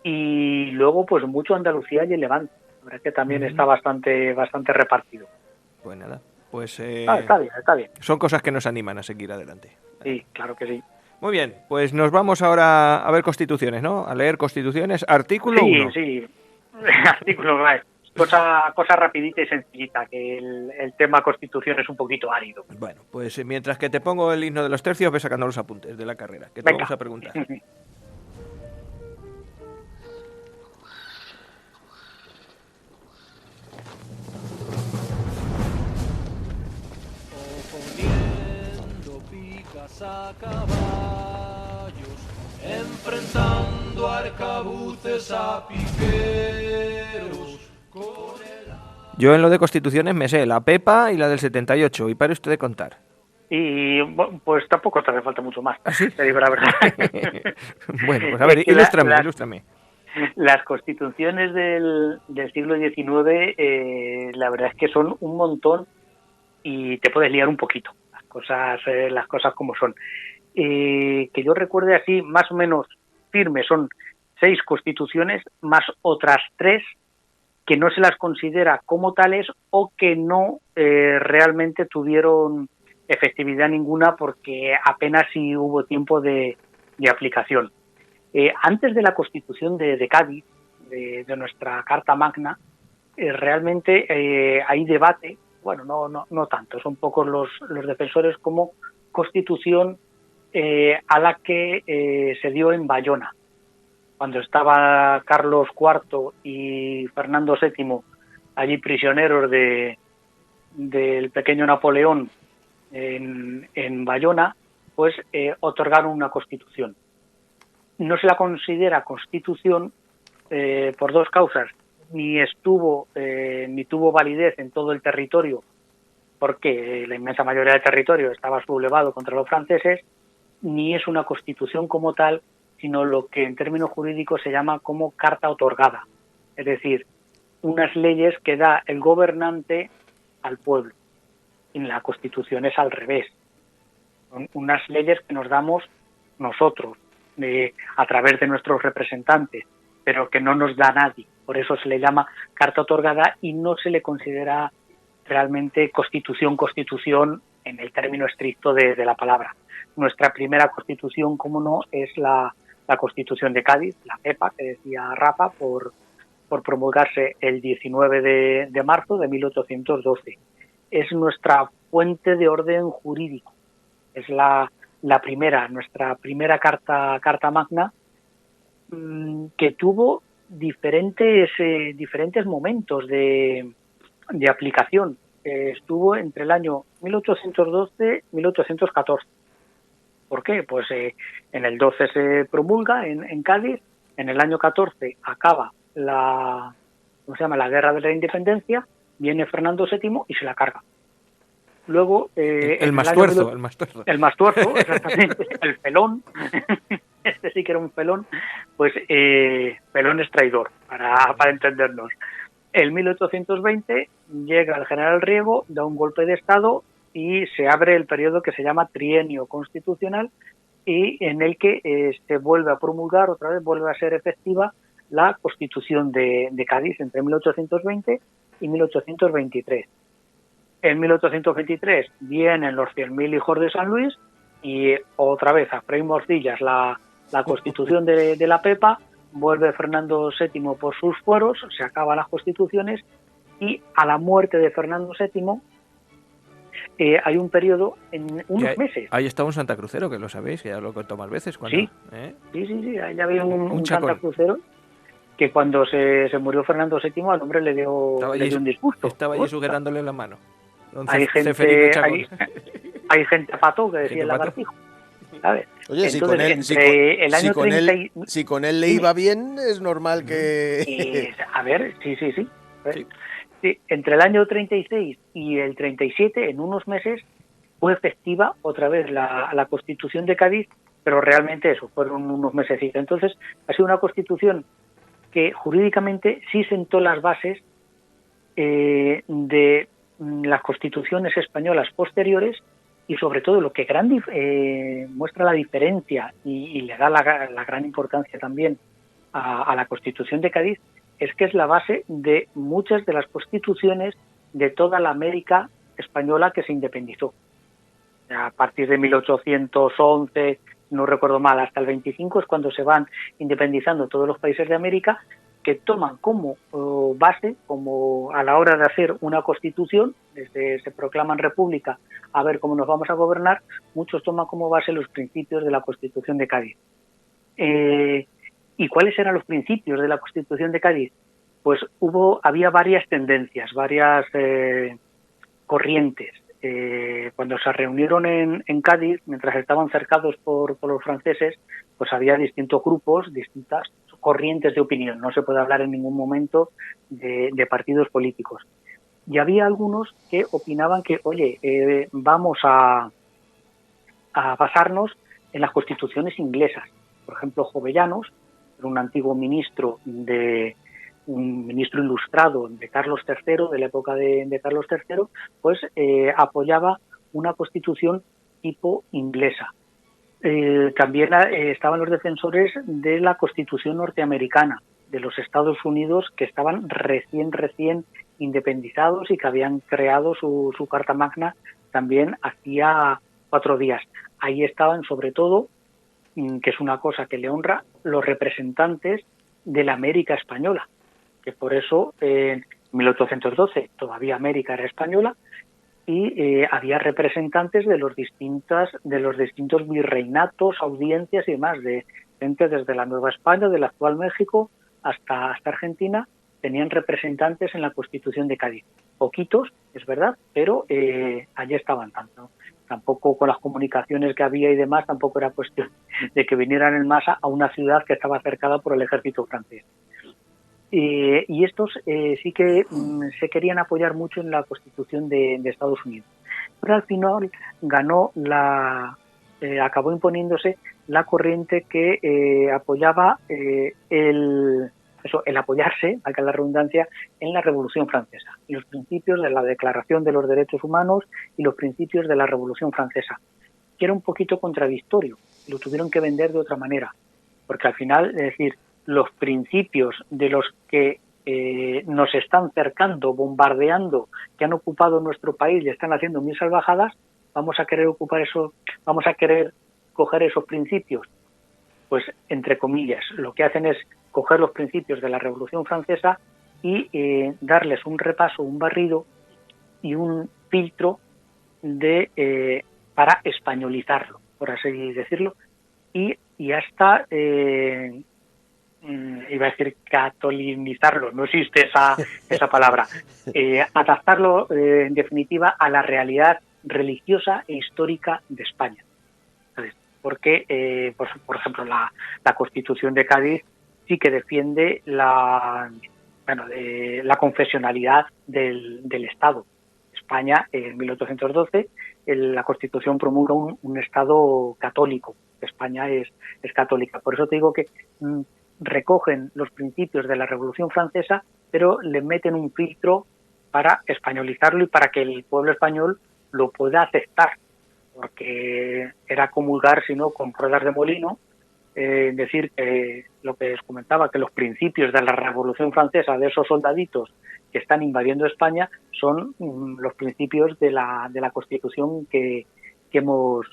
Speaker 4: y luego pues mucho Andalucía y el Levante. La verdad es que también está bastante repartido.
Speaker 1: Pues nada, Pues
Speaker 4: Está bien, está bien.
Speaker 1: son cosas que nos animan a seguir adelante.
Speaker 4: Sí, claro que sí.
Speaker 1: Muy bien, pues nos vamos ahora a ver constituciones, ¿no? A leer constituciones. Artículo 1.
Speaker 4: Sí. Artículo, vale. Cosa rapidita y sencillita, que el tema Constitución es un poquito árido.
Speaker 1: Bueno, pues mientras que te pongo el himno de los tercios, ve sacando los apuntes de la carrera, que te
Speaker 4: Venga.
Speaker 1: vamos a preguntar.
Speaker 6: Poniendo picas a caballos, enfrentando arcabuces a piqueros.
Speaker 1: Yo en lo de constituciones me sé la Pepa y la del 78, y pare usted de contar.
Speaker 4: Y bueno, pues tampoco te hace falta mucho más,
Speaker 1: ¿Ah, sí?
Speaker 4: te digo la verdad.
Speaker 1: Bueno, pues a ver,
Speaker 4: Es que
Speaker 1: ilústrame.
Speaker 4: Las constituciones del siglo XIX, la verdad es que son un montón y te puedes liar un poquito, las cosas como son. Que yo recuerde así, más o menos firme, son 6 constituciones más otras 3 que no se las considera como tales o que no realmente tuvieron efectividad ninguna porque apenas si hubo tiempo de aplicación. Antes de la Constitución de Cádiz, de nuestra Carta Magna, realmente hay debate, bueno, no tanto, son pocos los defensores como Constitución a la que se dio en Bayona, cuando estaba Carlos IV y Fernando VII allí prisioneros del pequeño Napoleón en Bayona, pues otorgaron una constitución. No se la considera constitución por 2 causas. Ni tuvo validez en todo el territorio, porque la inmensa mayoría del territorio estaba sublevado contra los franceses, ni es una constitución como tal, sino lo que en términos jurídicos se llama como carta otorgada, es decir, unas leyes que da el gobernante al pueblo. En la Constitución es al revés, son unas leyes que nos damos nosotros a través de nuestros representantes, pero que no nos da nadie, por eso se le llama carta otorgada y no se le considera realmente constitución en el término estricto de la palabra. Nuestra primera constitución, como no, es la Constitución de Cádiz, la Pepa, que decía Rafa, por promulgarse el 19 de marzo de 1812. Es nuestra fuente de orden jurídico, es la primera, nuestra primera carta magna, que tuvo diferentes momentos de aplicación. Estuvo entre el año 1812 y 1814. ¿Por qué? Pues en el 12 se promulga en Cádiz, en el año 14 acaba la Guerra de la Independencia, viene Fernando VII y se la carga. Luego
Speaker 1: el más tuerzo,
Speaker 4: exactamente, el felón, este sí que era un felón, pues felón es traidor, para entendernos. En 1820 llega el general Riego, da un golpe de Estado y se abre el periodo que se llama trienio constitucional y en el que se vuelve a promulgar, otra vez vuelve a ser efectiva la Constitución de Cádiz entre 1820 y 1823. En 1823 vienen los 100.000 hijos de San Luis y otra vez a Frei Morcillas la Constitución de la Pepa, vuelve Fernando VII por sus fueros, se acaban las constituciones y a la muerte de Fernando VII hay un periodo en unos meses.
Speaker 1: Ahí está un santacrucero, que lo sabéis, que ya lo he contado más veces. Cuando,
Speaker 4: sí, ahí había un santacrucero que cuando se murió Fernando VII al hombre le dio un disgusto.
Speaker 1: Estaba allí sujetándole la mano.
Speaker 4: Hay gente a pato que decía el lagartijo. ¿Sabes?
Speaker 3: Oye,
Speaker 4: entonces,
Speaker 3: si con él le iba bien, es normal que...
Speaker 4: a ver, sí. Sí, entre el año 36 y el 37, en unos meses, fue efectiva otra vez la Constitución de Cádiz, pero realmente eso, fueron unos mesecitos. Entonces, ha sido una Constitución que jurídicamente sí sentó las bases de las constituciones españolas posteriores y sobre todo lo que muestra la diferencia y le da la gran importancia también a la Constitución de Cádiz es que es la base de muchas de las constituciones de toda la América española que se independizó. A partir de 1811, no recuerdo mal, hasta el 25 es cuando se van independizando todos los países de América, que toman como base, como a la hora de hacer una constitución, desde se proclaman república a ver cómo nos vamos a gobernar, muchos toman como base los principios de la Constitución de Cádiz. ¿Y cuáles eran los principios de la Constitución de Cádiz? Pues había varias tendencias, varias corrientes. Cuando se reunieron en Cádiz, mientras estaban cercados por los franceses, pues había distintos grupos, distintas corrientes de opinión. No se puede hablar en ningún momento de partidos políticos. Y había algunos que opinaban que, oye, vamos a basarnos en las constituciones inglesas. Por ejemplo, Jovellanos, un antiguo ministro un ministro ilustrado de Carlos III, de la época de Carlos III, pues apoyaba una constitución tipo inglesa. También estaban los defensores de la Constitución norteamericana, de los Estados Unidos, que estaban recién independizados y que habían creado su Carta Magna también hacía 4 días. Ahí estaban, sobre todo, que es una cosa que le honra, los representantes de la América española, que por eso en 1812 todavía América era española, y había representantes de los distintos virreinatos, audiencias y demás, de gente desde la Nueva España, del actual México, hasta Argentina, tenían representantes en la Constitución de Cádiz. Poquitos, es verdad, pero allí estaban tanto. Tampoco con las comunicaciones que había y demás, tampoco era cuestión de que vinieran en masa a una ciudad que estaba cercada por el ejército francés. Y estos sí que se querían apoyar mucho en la Constitución de Estados Unidos. Pero al final acabó imponiéndose la corriente que apoyaba el apoyarse, valga la redundancia, en la Revolución Francesa y los principios de la Declaración de los Derechos Humanos y los principios de la Revolución Francesa, que era un poquito contradictorio, lo tuvieron que vender de otra manera, porque al final, es decir, los principios de los que nos están cercando, bombardeando, que han ocupado nuestro país y están haciendo mil salvajadas, vamos a querer coger esos principios. Pues, entre comillas, lo que hacen es coger los principios de la Revolución Francesa y darles un repaso, un barrido y un filtro para españolizarlo, por así decirlo, y hasta iba a decir catolinizarlo, no existe esa palabra, adaptarlo en definitiva a la realidad religiosa e histórica de España. ¿Sabes? Porque, por ejemplo, la Constitución de Cádiz sí que defiende la confesionalidad del Estado. España, en 1812, la Constitución promulga un Estado católico. España es católica. Por eso te digo que recogen los principios de la Revolución Francesa, pero le meten un filtro para españolizarlo y para que el pueblo español lo pueda aceptar, porque era comulgar, sino con ruedas de molino, decir que lo que os comentaba, que los principios de la Revolución Francesa, de esos soldaditos que están invadiendo España, son los principios de la Constitución que hemos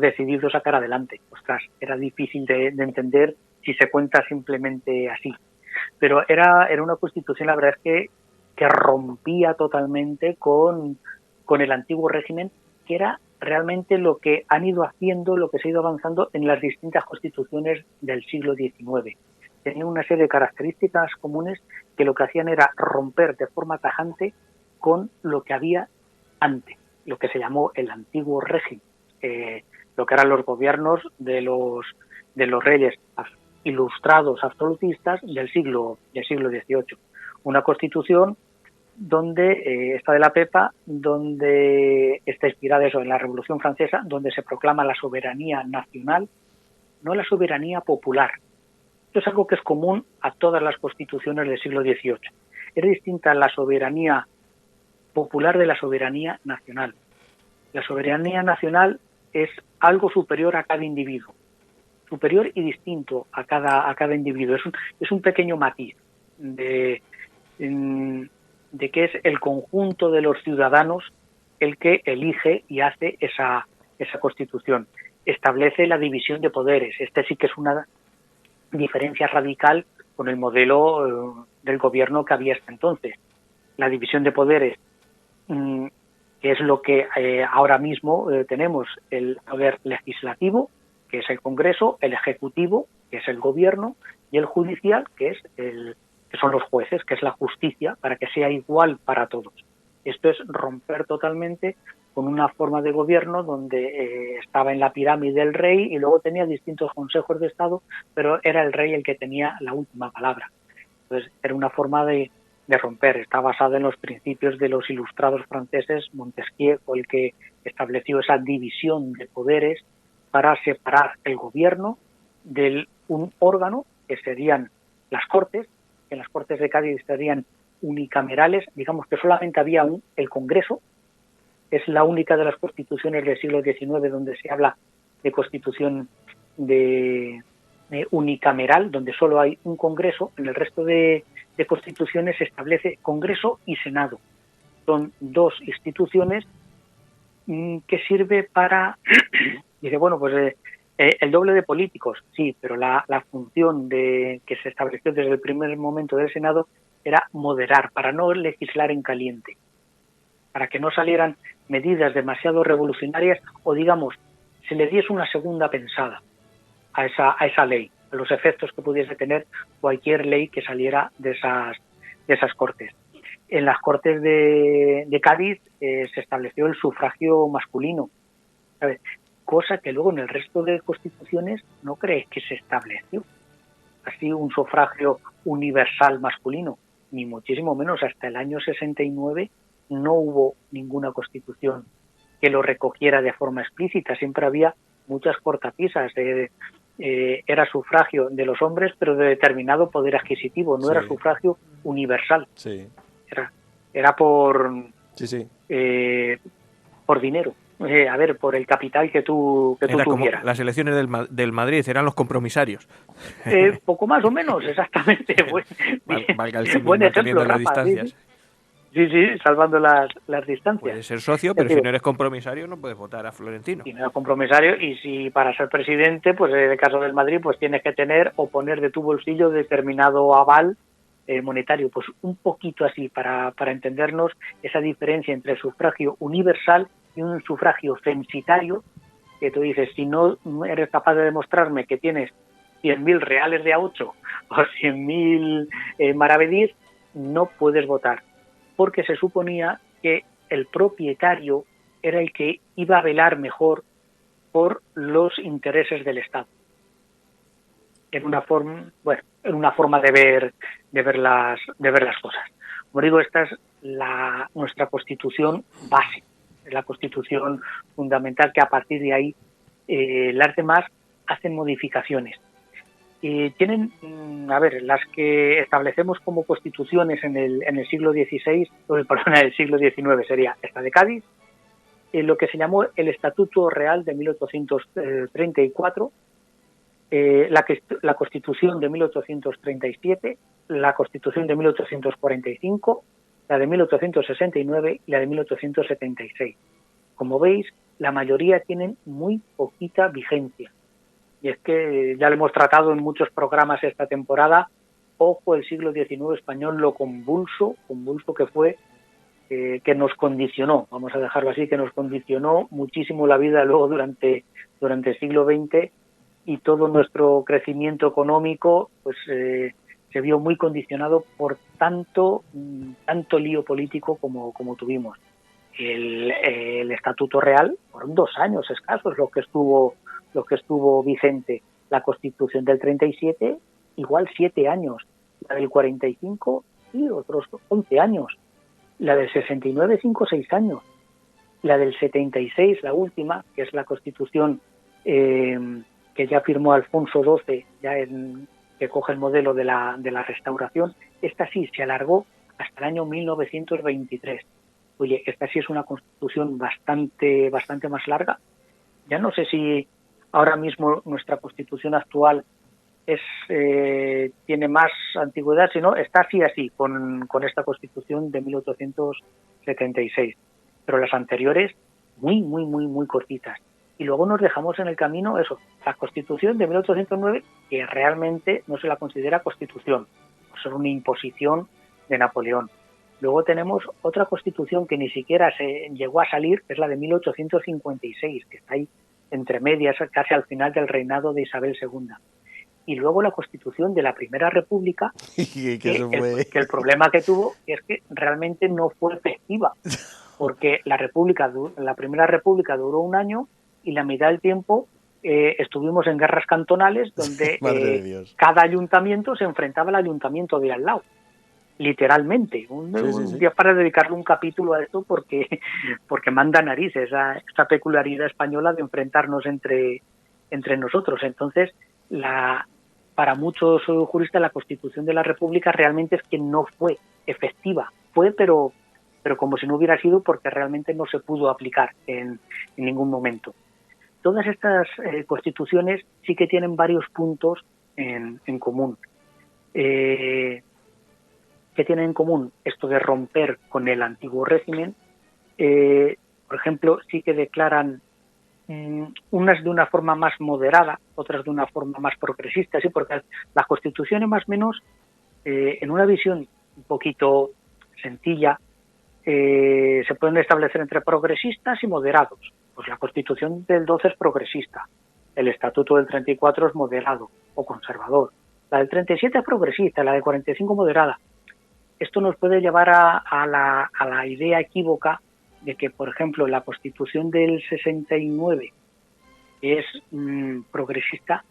Speaker 4: decidido sacar adelante. Ostras, era difícil de entender si se cuenta simplemente así. Pero era una Constitución, la verdad es que rompía totalmente con el antiguo régimen, que era realmente lo que han ido haciendo, lo que se ha ido avanzando en las distintas constituciones del siglo XIX. Tenían una serie de características comunes que lo que hacían era romper de forma tajante con lo que había antes, lo que se llamó el antiguo régimen, lo que eran los gobiernos de los reyes ilustrados absolutistas del siglo XVIII. Una constitución donde esta de la Pepa, donde está inspirada en la Revolución Francesa, donde se proclama la soberanía nacional, no la soberanía popular. Esto es algo que es común a todas las constituciones del siglo XVIII. Es distinta la soberanía popular de la soberanía nacional. La soberanía nacional es algo superior a cada individuo, superior y distinto a cada individuo. Es un pequeño matiz de que es el conjunto de los ciudadanos el que elige y hace esa Constitución. Establece la división de poderes. Este sí que es una diferencia radical con el modelo del gobierno que había hasta entonces. La división de poderes, que es lo que ahora mismo tenemos, el poder legislativo, que es el Congreso, el ejecutivo, que es el gobierno, y el judicial, que son los jueces, que es la justicia, para que sea igual para todos. Esto es romper totalmente con una forma de gobierno donde estaba en la pirámide el rey y luego tenía distintos consejos de Estado, pero era el rey el que tenía la última palabra. Entonces, era una forma de romper. Está basado en los principios de los ilustrados franceses. Montesquieu fue el que estableció esa división de poderes para separar el gobierno de un órgano que serían las Cortes. En las Cortes de Cádiz serían unicamerales, digamos que solamente había el Congreso. Es la única de las constituciones del siglo XIX donde se habla de constitución de unicameral, donde solo hay un Congreso. En el resto de constituciones se establece Congreso y Senado. Son dos instituciones que sirve para... Dice, bueno, pues el doble de políticos, sí, pero la función que se estableció desde el primer momento del Senado era moderar, para no legislar en caliente, para que no salieran medidas demasiado revolucionarias o, digamos, se le diese una segunda pensada a esa ley, a los efectos que pudiese tener cualquier ley que saliera de esas Cortes. En las Cortes de Cádiz se estableció el sufragio masculino, ¿sabes? Cosa que luego en el resto de constituciones no crees que se estableció. Así un sufragio universal masculino, ni muchísimo menos. Hasta el año 69 no hubo ninguna constitución que lo recogiera de forma explícita. Siempre había muchas cortapisas. Era sufragio de los hombres, pero de determinado poder adquisitivo. No era sufragio universal.
Speaker 3: Sí.
Speaker 4: Era por dinero. Por el capital que tú
Speaker 1: era
Speaker 4: tuvieras.
Speaker 1: Como las elecciones del Madrid, eran los compromisarios.
Speaker 4: Poco más o menos, exactamente.
Speaker 1: Valga el símil,
Speaker 4: buen ejemplo,
Speaker 1: manteniendo las
Speaker 4: Rafa,
Speaker 1: distancias.
Speaker 4: Sí, salvando las distancias.
Speaker 1: Puedes ser socio, pero si no eres compromisario no puedes votar a Florentino.
Speaker 4: Si no eres compromisario, y si para ser presidente, pues en el caso del Madrid, pues tienes que tener o poner de tu bolsillo determinado aval monetario. Pues un poquito así, para entendernos esa diferencia entre el sufragio universal y un sufragio censitario, que tú dices, si no eres capaz de demostrarme que tienes 100.000 reales de A8 o 100.000 maravedís, no puedes votar, porque se suponía que el propietario era el que iba a velar mejor por los intereses del Estado. En una forma de ver las cosas. Como digo, esta es nuestra Constitución base, es la Constitución fundamental, que a partir de ahí las demás hacen modificaciones. Tienen, las que establecemos como constituciones en el siglo XVI, en el siglo XIX sería esta de Cádiz, lo que se llamó el Estatuto Real de 1834, la Constitución de 1837, la Constitución de 1845, la de 1869 y la de 1876. Como veis, la mayoría tienen muy poquita vigencia. Y es que ya lo hemos tratado en muchos programas esta temporada. Ojo, el siglo XIX español, lo convulso que fue, que nos condicionó, vamos a dejarlo así, que nos condicionó muchísimo la vida luego durante el siglo XX, y todo nuestro crecimiento económico pues se vio muy condicionado por tanto lío político como tuvimos. El Estatuto Real fueron 2 años escasos lo que estuvo vigente. La Constitución del 37 igual 7 años, la del 45 y otros 11 años, la del 69 5 o 6 años, la del 76, la última, que es la Constitución que ya firmó Alfonso XII, que coge el modelo de la Restauración. Esta sí se alargó hasta el año 1923. Oye, esta sí es una Constitución bastante más Ya no sé si ahora mismo nuestra Constitución actual tiene más antigüedad, sino está así con esta Constitución de 1876. pero las anteriores muy, muy, muy, muy cortitas. Y luego nos dejamos en el camino eso, la Constitución de 1809, que realmente no se la considera Constitución, por ser una imposición de Napoleón. Luego tenemos otra Constitución que ni siquiera se llegó a salir, que es la de 1856, que está ahí entre medias, casi al final del reinado de Isabel II. Y luego la Constitución de la Primera República, que el problema que tuvo es que realmente no fue efectiva, porque la Primera República duró un año y la mitad del tiempo estuvimos en guerras cantonales donde cada ayuntamiento se enfrentaba al ayuntamiento de al lado, literalmente. Un día para dedicarle un capítulo a esto porque manda narices esta peculiaridad española de enfrentarnos entre nosotros. Entonces, para muchos juristas la Constitución de la República realmente es que no fue efectiva. Fue, pero como si no hubiera sido, porque realmente no se pudo aplicar en ningún momento. Todas estas constituciones sí que tienen varios puntos en común. ¿Qué tienen en común? Esto de romper con el antiguo régimen. Por ejemplo, sí que declaran unas de una forma más moderada, otras de una forma más progresista, sí, porque las constituciones más o menos, en una visión un poquito sencilla, se pueden establecer entre progresistas y moderados. Pues la Constitución del 12 es progresista, el Estatuto del 34 es moderado o conservador, la del 37 es progresista, la del 45 moderada. Esto nos puede llevar a la idea equívoca de que, por ejemplo, la Constitución del 69 es progresista,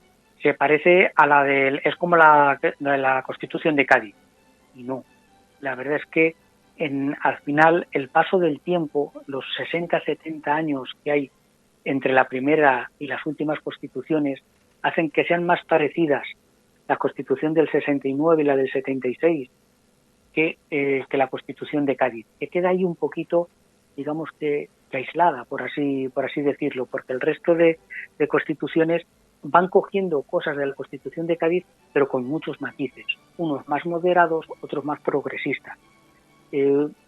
Speaker 4: se parece a es como la Constitución de Cádiz. Y no, la verdad es que al final el paso del tiempo, los 60-70 años que hay entre la primera y las últimas constituciones, hacen que sean más parecidas la Constitución del 69 y la del 76 que la Constitución de Cádiz, que queda ahí un poquito, digamos que aislada, por así decirlo, porque el resto de constituciones van cogiendo cosas de la Constitución de Cádiz, pero con muchos matices, unos más moderados, otros más progresistas.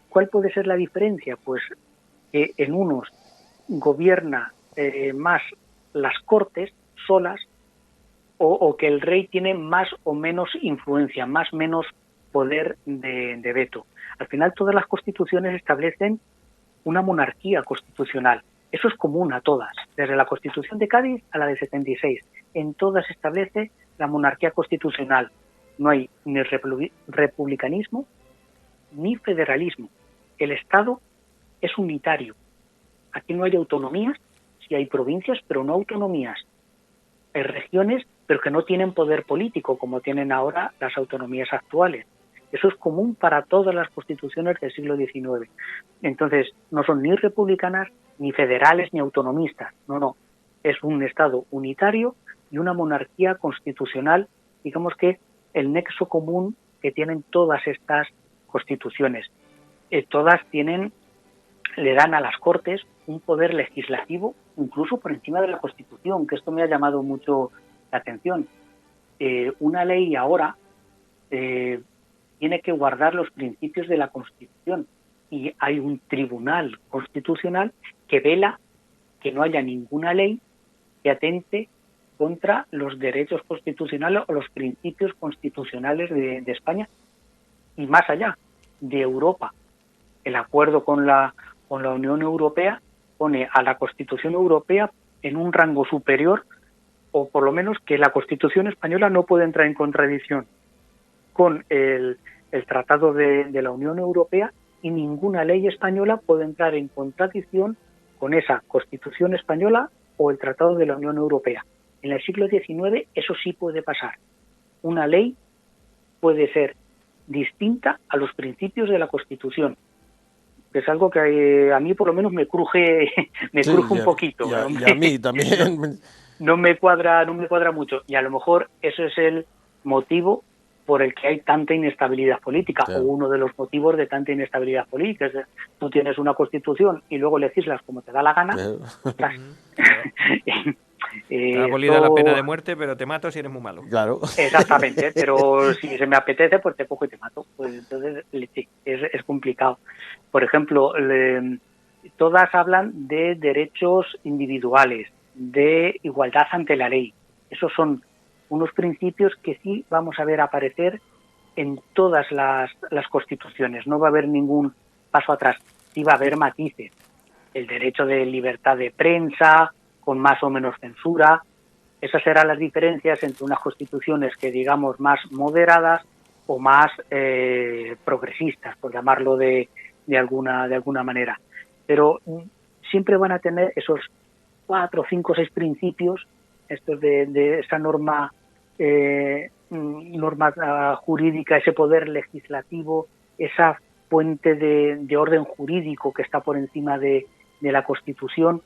Speaker 4: ¿Cuál puede ser la diferencia? Pues que en unos gobierna más las Cortes solas, o que el rey tiene más o menos influencia, más o menos poder de veto. Al final todas las constituciones establecen una monarquía constitucional. Eso es común a todas, desde la Constitución de Cádiz a la de 76. En todas se establece la monarquía constitucional. No hay ni republicanismo ni federalismo. El Estado es unitario. Aquí no hay autonomías, sí hay provincias, pero no autonomías. Hay regiones, pero que no tienen poder político, como tienen ahora las autonomías actuales. Eso es común para todas las constituciones del siglo XIX. Entonces, no son ni republicanas, ni federales, ni autonomistas. No. Es un Estado unitario y una monarquía constitucional, digamos que el nexo común que tienen todas estas constituciones. Todas le dan a las Cortes un poder legislativo, incluso por encima de la Constitución, que esto me ha llamado mucho la atención. Una ley ahora tiene que guardar los principios de la Constitución y hay un tribunal constitucional que vela que no haya ninguna ley que atente contra los derechos constitucionales o los principios constitucionales de España y más allá, de Europa. El acuerdo con la Unión Europea pone a la Constitución Europea en un rango superior, o por lo menos que la Constitución española no puede entrar en contradicción con el Tratado de la Unión Europea, y ninguna ley española puede entrar en contradicción con esa Constitución española o el Tratado de la Unión Europea. En el siglo XIX eso sí puede pasar. Una ley puede ser distinta a los principios de la Constitución, que es algo que a mí por lo menos me cruje un poquito.
Speaker 3: Y a mí también.
Speaker 4: No me cuadra mucho, y a lo mejor eso es el motivo por el que hay tanta inestabilidad política, o uno de los motivos de tanta inestabilidad política. Es decir, tú tienes una constitución y luego legislas como te da la gana.
Speaker 1: Te ha abolido la pena de muerte, pero te mato si eres muy malo.
Speaker 3: Claro.
Speaker 4: Exactamente, pero si se me apetece, pues te cojo y te mato. Pues entonces sí, es complicado. Por ejemplo, todas hablan de derechos individuales, de igualdad ante la ley. Esos son unos principios que sí vamos a ver aparecer en todas las constituciones. No va a haber ningún paso atrás. Sí va a haber matices. El derecho de libertad de prensa, con más o menos censura. Esas serán las diferencias entre unas constituciones que digamos más moderadas o más progresistas, por llamarlo de alguna manera. Pero siempre van a tener esos 4, 5, 6 principios, estos de esa norma jurídica, ese poder legislativo, esa fuente de orden jurídico que está por encima de la Constitución,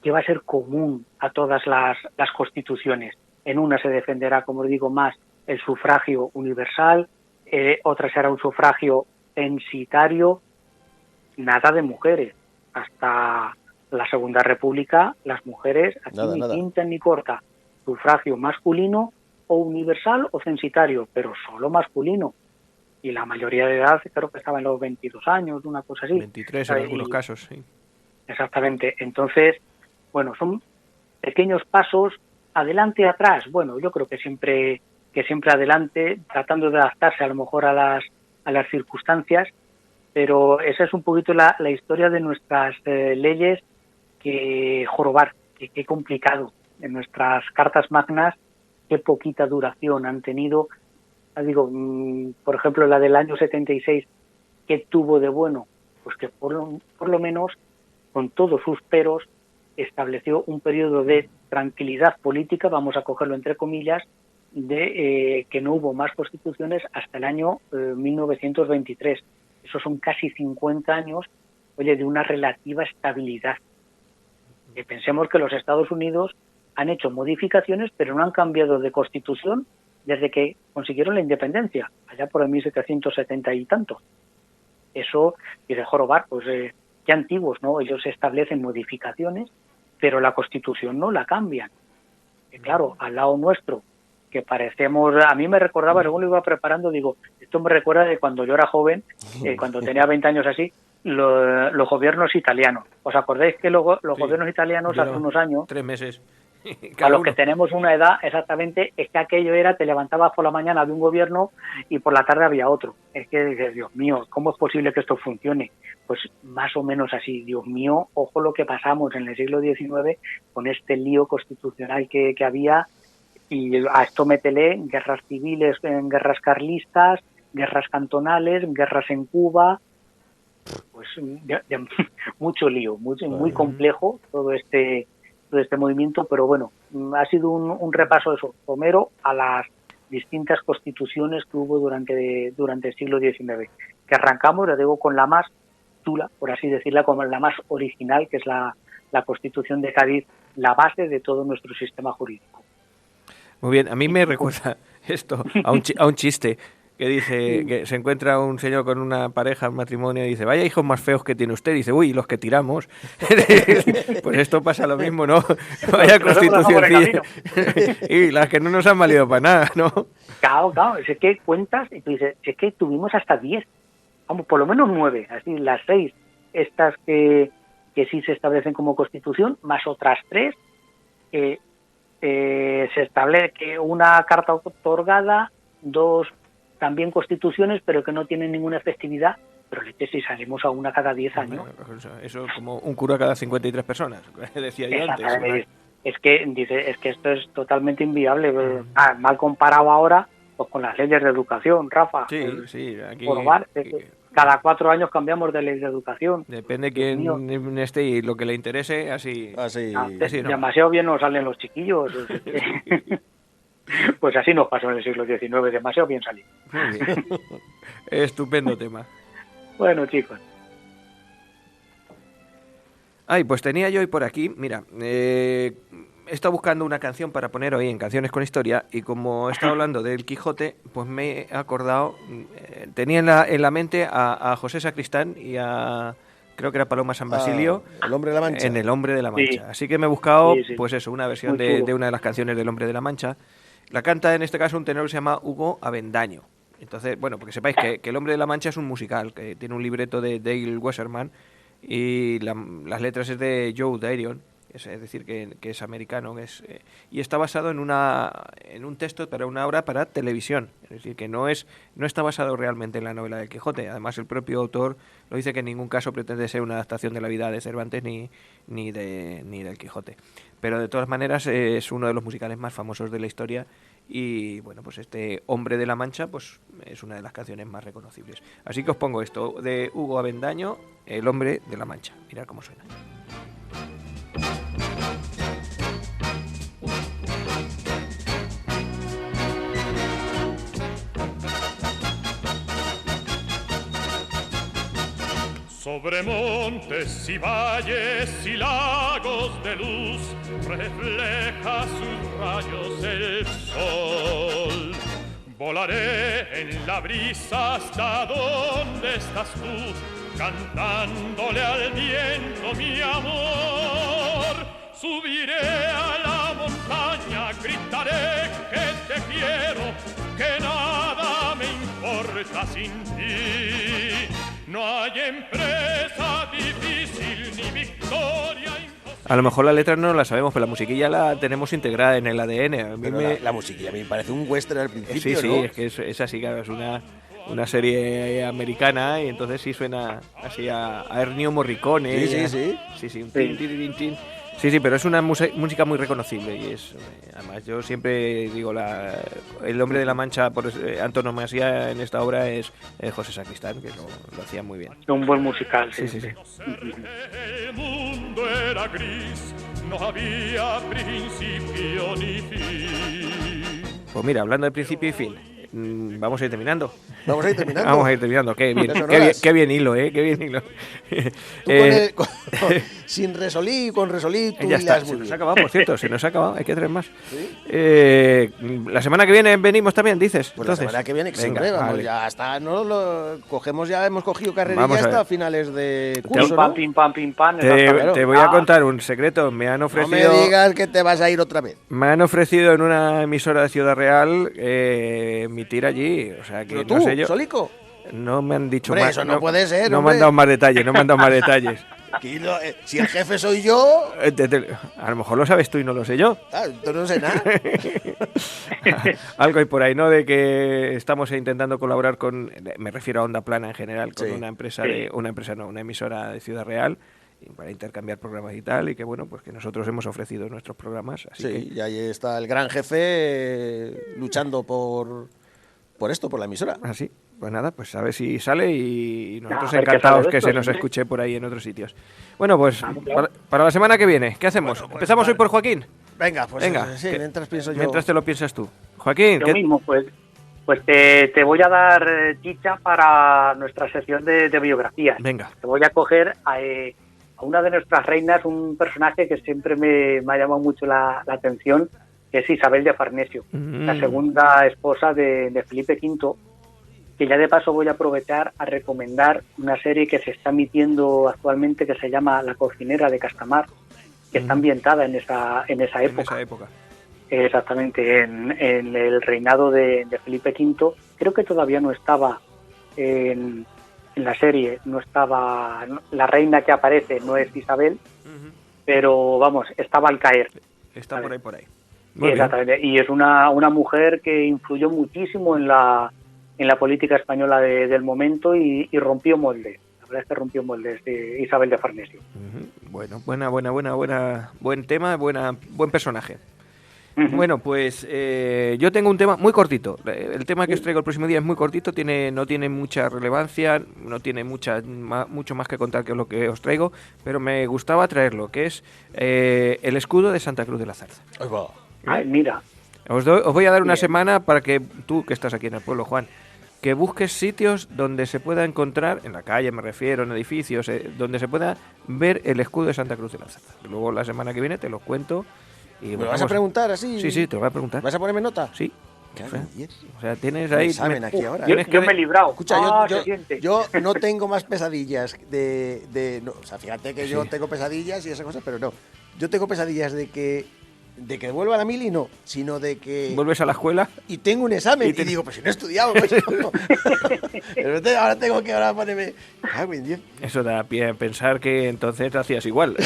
Speaker 4: que va a ser común a todas las constituciones. En una se defenderá, como digo, más el sufragio universal, otra será un sufragio censitario, nada de mujeres. Hasta la Segunda República, las mujeres, aquí
Speaker 3: Nada,
Speaker 4: ni
Speaker 3: nada.
Speaker 4: quinta ni corta, sufragio masculino o universal o censitario, pero solo masculino. Y la mayoría de edad creo que estaba en los 22 años, una cosa así.
Speaker 1: 23 en algunos casos, sí.
Speaker 4: Exactamente. Entonces, bueno, son pequeños pasos adelante y atrás. Bueno, yo creo que siempre adelante, tratando de adaptarse a lo mejor a las circunstancias, pero esa es un poquito la historia de nuestras leyes, que jorobar, qué complicado. En nuestras cartas magnas, qué poquita duración han tenido. Digo, por ejemplo, la del año 76, ¿qué tuvo de bueno? Pues que por lo menos, con todos sus peros, estableció un periodo de tranquilidad política, vamos a cogerlo entre comillas, de que no hubo más constituciones hasta el año 1923. Esos son casi 50 años, oye, de una relativa estabilidad. Pensemos que los Estados Unidos han hecho modificaciones, pero no han cambiado de constitución desde que consiguieron la independencia, allá por el 1770 y tanto. Eso, y de jorobar, pues qué antiguos, ¿no? Ellos establecen modificaciones, pero la Constitución no la cambian. Y claro, al lado nuestro, que parecemos, a mí me recordaba, según lo iba preparando, digo, esto me recuerda de cuando yo era joven, cuando tenía 20 años así, los gobiernos italianos. ¿Os acordáis que los
Speaker 1: Sí,
Speaker 4: gobiernos italianos
Speaker 1: yo
Speaker 4: hace
Speaker 1: no,
Speaker 4: unos años,
Speaker 1: 3 meses.
Speaker 4: a
Speaker 1: Cada
Speaker 4: los
Speaker 1: uno.
Speaker 4: que tenemos una edad exactamente, es que aquello era, te levantabas por la mañana de un gobierno y por la tarde había otro? Es que dices, Dios mío, ¿cómo es posible que esto funcione? Pues más o menos así. Dios mío, ojo lo que pasamos en el siglo XIX con este lío constitucional que había, y a esto métele guerras civiles, guerras carlistas, guerras cantonales, guerras en Cuba, pues mucho lío, muy complejo todo este movimiento, pero bueno, ha sido un repaso eso, somero, a las distintas constituciones que hubo durante el siglo XIX, que arrancamos, ya digo, con la más chula, por así decirla, como la más original, que es la Constitución de Cádiz, la base de todo nuestro sistema jurídico.
Speaker 1: Muy bien, a mí me recuerda esto a un chiste que dice que se encuentra un señor con una pareja, un matrimonio, y dice, vaya hijos más feos que tiene usted. Y dice, uy, los que tiramos. Pues esto pasa lo mismo, ¿no? Vaya constitución. Y las que no nos han valido para nada, ¿no?
Speaker 4: Claro, es que cuentas y tú dices, es que tuvimos hasta 10, vamos, por lo menos 9, así las 6, estas que sí se establecen como constitución, más otras 3, se establece que una carta otorgada, 2 también constituciones, pero que no tienen ninguna efectividad, pero si salimos a una cada 10 años.
Speaker 1: Eso como un cura cada 53 personas, decía yo antes.
Speaker 4: Es que esto es totalmente inviable, mal comparado ahora pues con las leyes de educación, Rafa.
Speaker 1: Sí, aquí...
Speaker 4: Cada 4 años cambiamos de ley de educación.
Speaker 1: Depende quién esté y lo que le interese, así no.
Speaker 4: Demasiado bien nos salen los chiquillos. Pues así nos pasó en el siglo XIX, demasiado bien salido.
Speaker 1: Muy bien. Estupendo tema.
Speaker 4: Bueno, chicos.
Speaker 1: Ay, pues tenía yo hoy por aquí, mira, he estado buscando una canción para poner hoy en Canciones con Historia, y como he estado hablando del Quijote, pues me he acordado, tenía en la mente a José Sacristán y a, creo que era Paloma San Basilio,
Speaker 3: El Hombre de la Mancha.
Speaker 1: en El Hombre de la Mancha. Sí. Así que me he buscado, pues eso, una versión de una de las canciones del Hombre de la Mancha. La canta en este caso un tenor que se llama Hugo Avendaño. Entonces, bueno, porque sepáis que El Hombre de la Mancha es un musical, que tiene un libreto de Dale Wasserman, y las letras es de Joe Darion, es decir, que es americano, y está basado en un texto para una obra para televisión, es decir, que no está basado realmente en la novela del Quijote. Además, el propio autor lo dice que en ningún caso pretende ser una adaptación de la vida de Cervantes ni del Quijote. Pero de todas maneras es uno de los musicales más famosos de la historia y bueno, pues este Hombre de la Mancha pues es una de las canciones más reconocibles. Así que os pongo esto de Hugo Avendaño, El Hombre de la Mancha. Mirad cómo suena.
Speaker 7: Sobre montes y valles y lagos de luz refleja sus rayos el sol. Volaré en la brisa hasta donde estás tú, cantándole al viento mi amor. Subiré a la montaña, gritaré que te quiero, que nada me importa sin ti. No hay empresa difícil ni victoria imposible.
Speaker 1: A lo mejor la letra no la sabemos, pero la musiquilla la tenemos integrada en el ADN. A mí
Speaker 3: la musiquilla a mí me parece un western al principio,
Speaker 1: sí,
Speaker 3: ¿no?
Speaker 1: es que es así, claro, es una serie americana y entonces sí suena así a Ennio Morricone. Sí, un tin, tin, tin, tin. Sí, pero es una música muy reconocible y además yo siempre digo el Hombre de la Mancha por antonomasia en esta obra es José Sacristán, que lo hacía muy bien.
Speaker 4: Un buen musical, sí.
Speaker 7: El mundo era gris, no había principio ni fin.
Speaker 1: Pues mira, hablando de principio y fin, vamos a ir terminando.
Speaker 3: Vamos a ir terminando.
Speaker 1: Vamos a ir terminando. Qué bien hilo, qué bien hilo.
Speaker 3: Tú sin resolí, con resolí, tú
Speaker 1: ya está, se nos ha acabado, por cierto, se nos ha acabado, hay que traer más. ¿Sí? La semana que viene venimos también, dices.
Speaker 3: Pues
Speaker 1: entonces,
Speaker 3: la semana que viene,
Speaker 1: venga,
Speaker 3: siempre, vamos,
Speaker 1: vale.
Speaker 3: ya está, ¿no? Hemos cogido carrerilla hasta finales de curso,
Speaker 4: Pim pam, pim pam.
Speaker 1: Te voy a contar un secreto, me han ofrecido...
Speaker 3: No me digas que te vas a ir otra vez.
Speaker 1: Me han ofrecido en una emisora de Ciudad Real emitir allí, o sea que
Speaker 3: ¿Pero tú,
Speaker 1: no sé yo...
Speaker 3: solico?
Speaker 1: No me han dicho
Speaker 3: hombre,
Speaker 1: más.
Speaker 3: Eso no puede ser,
Speaker 1: no me han dado más detalles,
Speaker 3: Aquí si el jefe soy yo...
Speaker 1: A lo mejor lo sabes tú y no lo sé yo.
Speaker 3: Yo no sé nada.
Speaker 1: Algo hay por ahí, ¿no? De que estamos intentando colaborar con, me refiero a Onda Plana en general, con una emisora de Ciudad Real, para intercambiar programas y tal, y que bueno, pues que nosotros hemos ofrecido nuestros programas. Así que...
Speaker 3: y ahí está el gran jefe luchando por la emisora.
Speaker 1: Así. Pues nada, pues a ver si sale y nosotros encantados que se nos escuche por ahí en otros sitios. Bueno, pues para la semana que viene, ¿qué hacemos?
Speaker 3: Bueno, pues
Speaker 1: ¿Empezamos hoy por Joaquín?
Speaker 3: Venga,
Speaker 1: sí,
Speaker 3: mientras pienso yo.
Speaker 1: Mientras te lo piensas tú. Joaquín,
Speaker 4: Yo mismo, pues te voy a dar chicha para nuestra sección de biografías.
Speaker 1: Venga.
Speaker 4: Te voy a coger a una de nuestras reinas, un personaje que siempre me ha llamado mucho la atención, que es Isabel de Farnesio, la segunda esposa de Felipe V, que ya de paso voy a aprovechar a recomendar una serie que se está emitiendo actualmente que se llama La cocinera de Castamar, que está ambientada en esa época. Exactamente, en el reinado de Felipe V. Creo que todavía no estaba en la serie, no estaba la reina que aparece, no es Isabel, pero vamos, estaba al caer.
Speaker 1: Está por ahí.
Speaker 4: Exactamente, y es una mujer que influyó muchísimo en la política española del momento y rompió moldes. La verdad es que rompió moldes de Isabel de Farnesio.
Speaker 1: Bueno, buen tema, buen personaje. Bueno, pues yo tengo un tema muy cortito. El tema que os traigo el próximo día es muy cortito, no tiene mucha relevancia, no tiene mucho más que contar que lo que os traigo, pero me gustaba traerlo, que es el escudo de Santa Cruz de la Zarza.
Speaker 4: Ay, mira.
Speaker 1: Os voy a dar una semana para que tú, que estás aquí en el pueblo, Juan, que busques sitios donde se pueda encontrar, en la calle me refiero, en edificios, donde se pueda ver el escudo de Santa Cruz de la Zarza. Luego la semana que viene te lo cuento. Y
Speaker 3: ¿Me lo vas a preguntar así?
Speaker 1: Sí, te lo voy a preguntar.
Speaker 3: ¿Vas a ponerme nota?
Speaker 1: Sí. O sea, tienes ahí...
Speaker 3: aquí ahora.
Speaker 4: Yo me he librado.
Speaker 3: Escucha, yo no tengo más pesadillas o sea, fíjate que yo tengo pesadillas y esas cosas, pero no. Yo tengo pesadillas de que de que vuelva a la mili no, sino de que...
Speaker 1: ¿Vuelves a la escuela?
Speaker 3: Y tengo un examen
Speaker 1: Y
Speaker 3: digo, pues si no he estudiado, coño. Ahora tengo que ponerme... Cago en 10.
Speaker 1: Eso da pie a pensar que entonces hacías igual.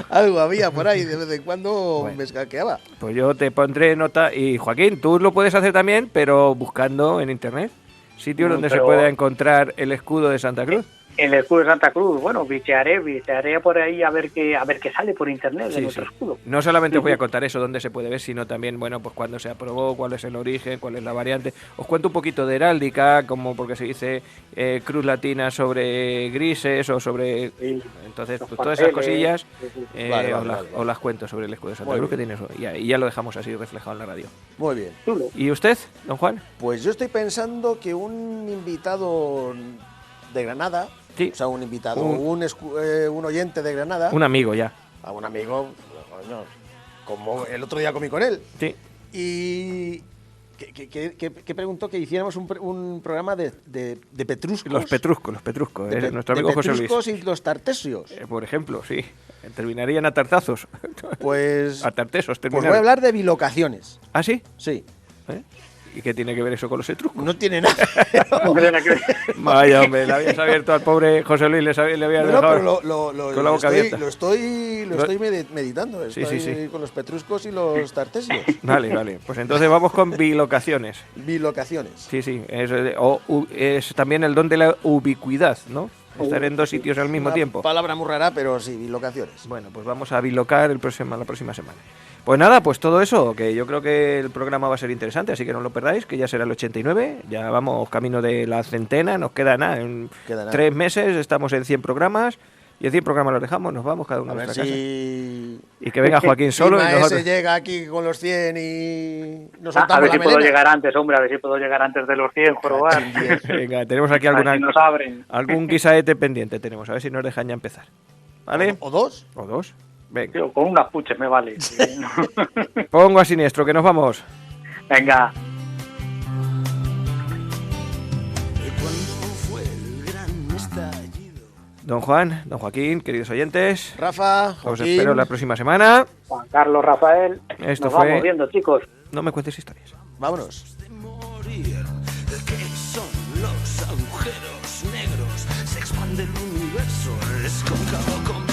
Speaker 3: Algo había por ahí, de vez en cuando
Speaker 1: Bueno.
Speaker 3: me escaqueaba.
Speaker 1: Pues yo te pondré nota. Y Joaquín, tú lo puedes hacer también, pero buscando en internet sitios donde se
Speaker 4: pero-
Speaker 1: pueda encontrar el escudo de Santa Cruz.
Speaker 4: El escudo de Santa Cruz, bueno, bichearé por ahí a ver qué sale por internet de
Speaker 1: Sí,
Speaker 4: nuestro
Speaker 1: sí.
Speaker 4: escudo.
Speaker 1: No solamente os voy a contar eso, dónde se puede ver, sino también, bueno, pues cuándo se aprobó, cuál es el origen, cuál es la variante. Os cuento un poquito de heráldica, como porque se dice cruz latina sobre grises o sobre...
Speaker 4: Sí.
Speaker 1: Entonces,
Speaker 4: Los
Speaker 1: pues, todas esas
Speaker 4: cuarteles,
Speaker 1: cosillas
Speaker 4: sí, sí.
Speaker 3: Vale,
Speaker 1: os
Speaker 3: vale.
Speaker 1: las cuento sobre el escudo de Santa
Speaker 3: Muy
Speaker 1: Cruz que
Speaker 3: bien.
Speaker 1: tienes. Y ya lo dejamos así reflejado en la radio.
Speaker 3: Muy bien.
Speaker 4: Chulo.
Speaker 1: ¿Y usted, don Juan?
Speaker 3: Pues yo estoy pensando que un invitado de Granada,
Speaker 1: Sí.
Speaker 3: o sea, un invitado,
Speaker 1: Un-
Speaker 3: un oyente de Granada,
Speaker 1: Un amigo ya.
Speaker 3: a un amigo, coño, como el otro día comí con él,
Speaker 1: Sí.
Speaker 3: y que preguntó que hiciéramos un programa de petruscos.
Speaker 1: Los petruscos.
Speaker 3: de,
Speaker 1: Nuestro
Speaker 3: de
Speaker 1: amigo José Luis.
Speaker 3: petruscos y los tartesios.
Speaker 1: Por ejemplo, sí. Terminarían a tartazos.
Speaker 3: Pues,
Speaker 1: A tartesos
Speaker 3: pues
Speaker 1: terminarían.
Speaker 3: voy a hablar de bilocaciones.
Speaker 1: ¿Ah, sí?
Speaker 3: Sí,
Speaker 1: ¿Eh? ¿Y qué tiene que ver eso con los etruscos?
Speaker 3: no tiene nada.
Speaker 4: Hombre, la que-
Speaker 1: Vaya, hombre, le habías abierto al pobre José Luis, le habías
Speaker 3: No,
Speaker 1: dejado...
Speaker 3: pero
Speaker 1: con la boca abierta.
Speaker 3: lo estoy meditando.
Speaker 1: Sí,
Speaker 3: Estoy
Speaker 1: sí.
Speaker 3: con los petruscos y los tartesios.
Speaker 1: Vale. Pues entonces vamos con bilocaciones.
Speaker 3: Bilocaciones.
Speaker 1: Sí. Es también el don de la ubicuidad, ¿no? Estar en dos sitios al mismo
Speaker 3: Una
Speaker 1: tiempo.
Speaker 3: palabra muy rara, pero sí, bilocaciones.
Speaker 1: Bueno, pues vamos a bilocar la próxima semana. Pues nada, pues todo eso, que yo creo que el programa va a ser interesante, así que no lo perdáis, que ya será el 89, ya vamos camino de la centena, nos queda nada, en
Speaker 3: Queda nada.
Speaker 1: 3 meses estamos en 100 programas, y en 100 programas los dejamos, nos vamos cada uno
Speaker 3: A
Speaker 1: a
Speaker 3: ver
Speaker 1: nuestra casa.
Speaker 3: si...
Speaker 1: Y que venga Joaquín solo y
Speaker 3: Maese
Speaker 1: nosotros...
Speaker 3: llega aquí con los 100 y nos
Speaker 4: A
Speaker 3: soltamos
Speaker 4: ver
Speaker 3: la
Speaker 4: si puedo
Speaker 3: melena.
Speaker 4: llegar antes, hombre, a ver si puedo llegar antes de los 100, jorobar.
Speaker 1: Venga, tenemos aquí
Speaker 4: A ver si nos abren.
Speaker 1: algún guisaete pendiente, tenemos, a ver si nos dejan ya empezar. ¿Vale?
Speaker 3: ¿O dos?
Speaker 1: ¿O dos? Venga.
Speaker 4: Tío, con unas puches me vale.
Speaker 1: Pongo a siniestro, que nos vamos.
Speaker 4: Venga.
Speaker 5: ¿Cuándo fue el gran estallido?
Speaker 1: Don Juan, don Joaquín, queridos oyentes,
Speaker 3: Rafa,
Speaker 1: os
Speaker 3: Joaquín.
Speaker 1: espero la próxima semana.
Speaker 4: Juan Carlos, Rafael.
Speaker 1: Esto
Speaker 4: nos
Speaker 1: fue-
Speaker 4: vamos viendo, chicos.
Speaker 1: No me cuentes historias.
Speaker 3: Vámonos.
Speaker 5: De morir, ¿qué son los agujeros negros? Se expande el universo, es cóncavo como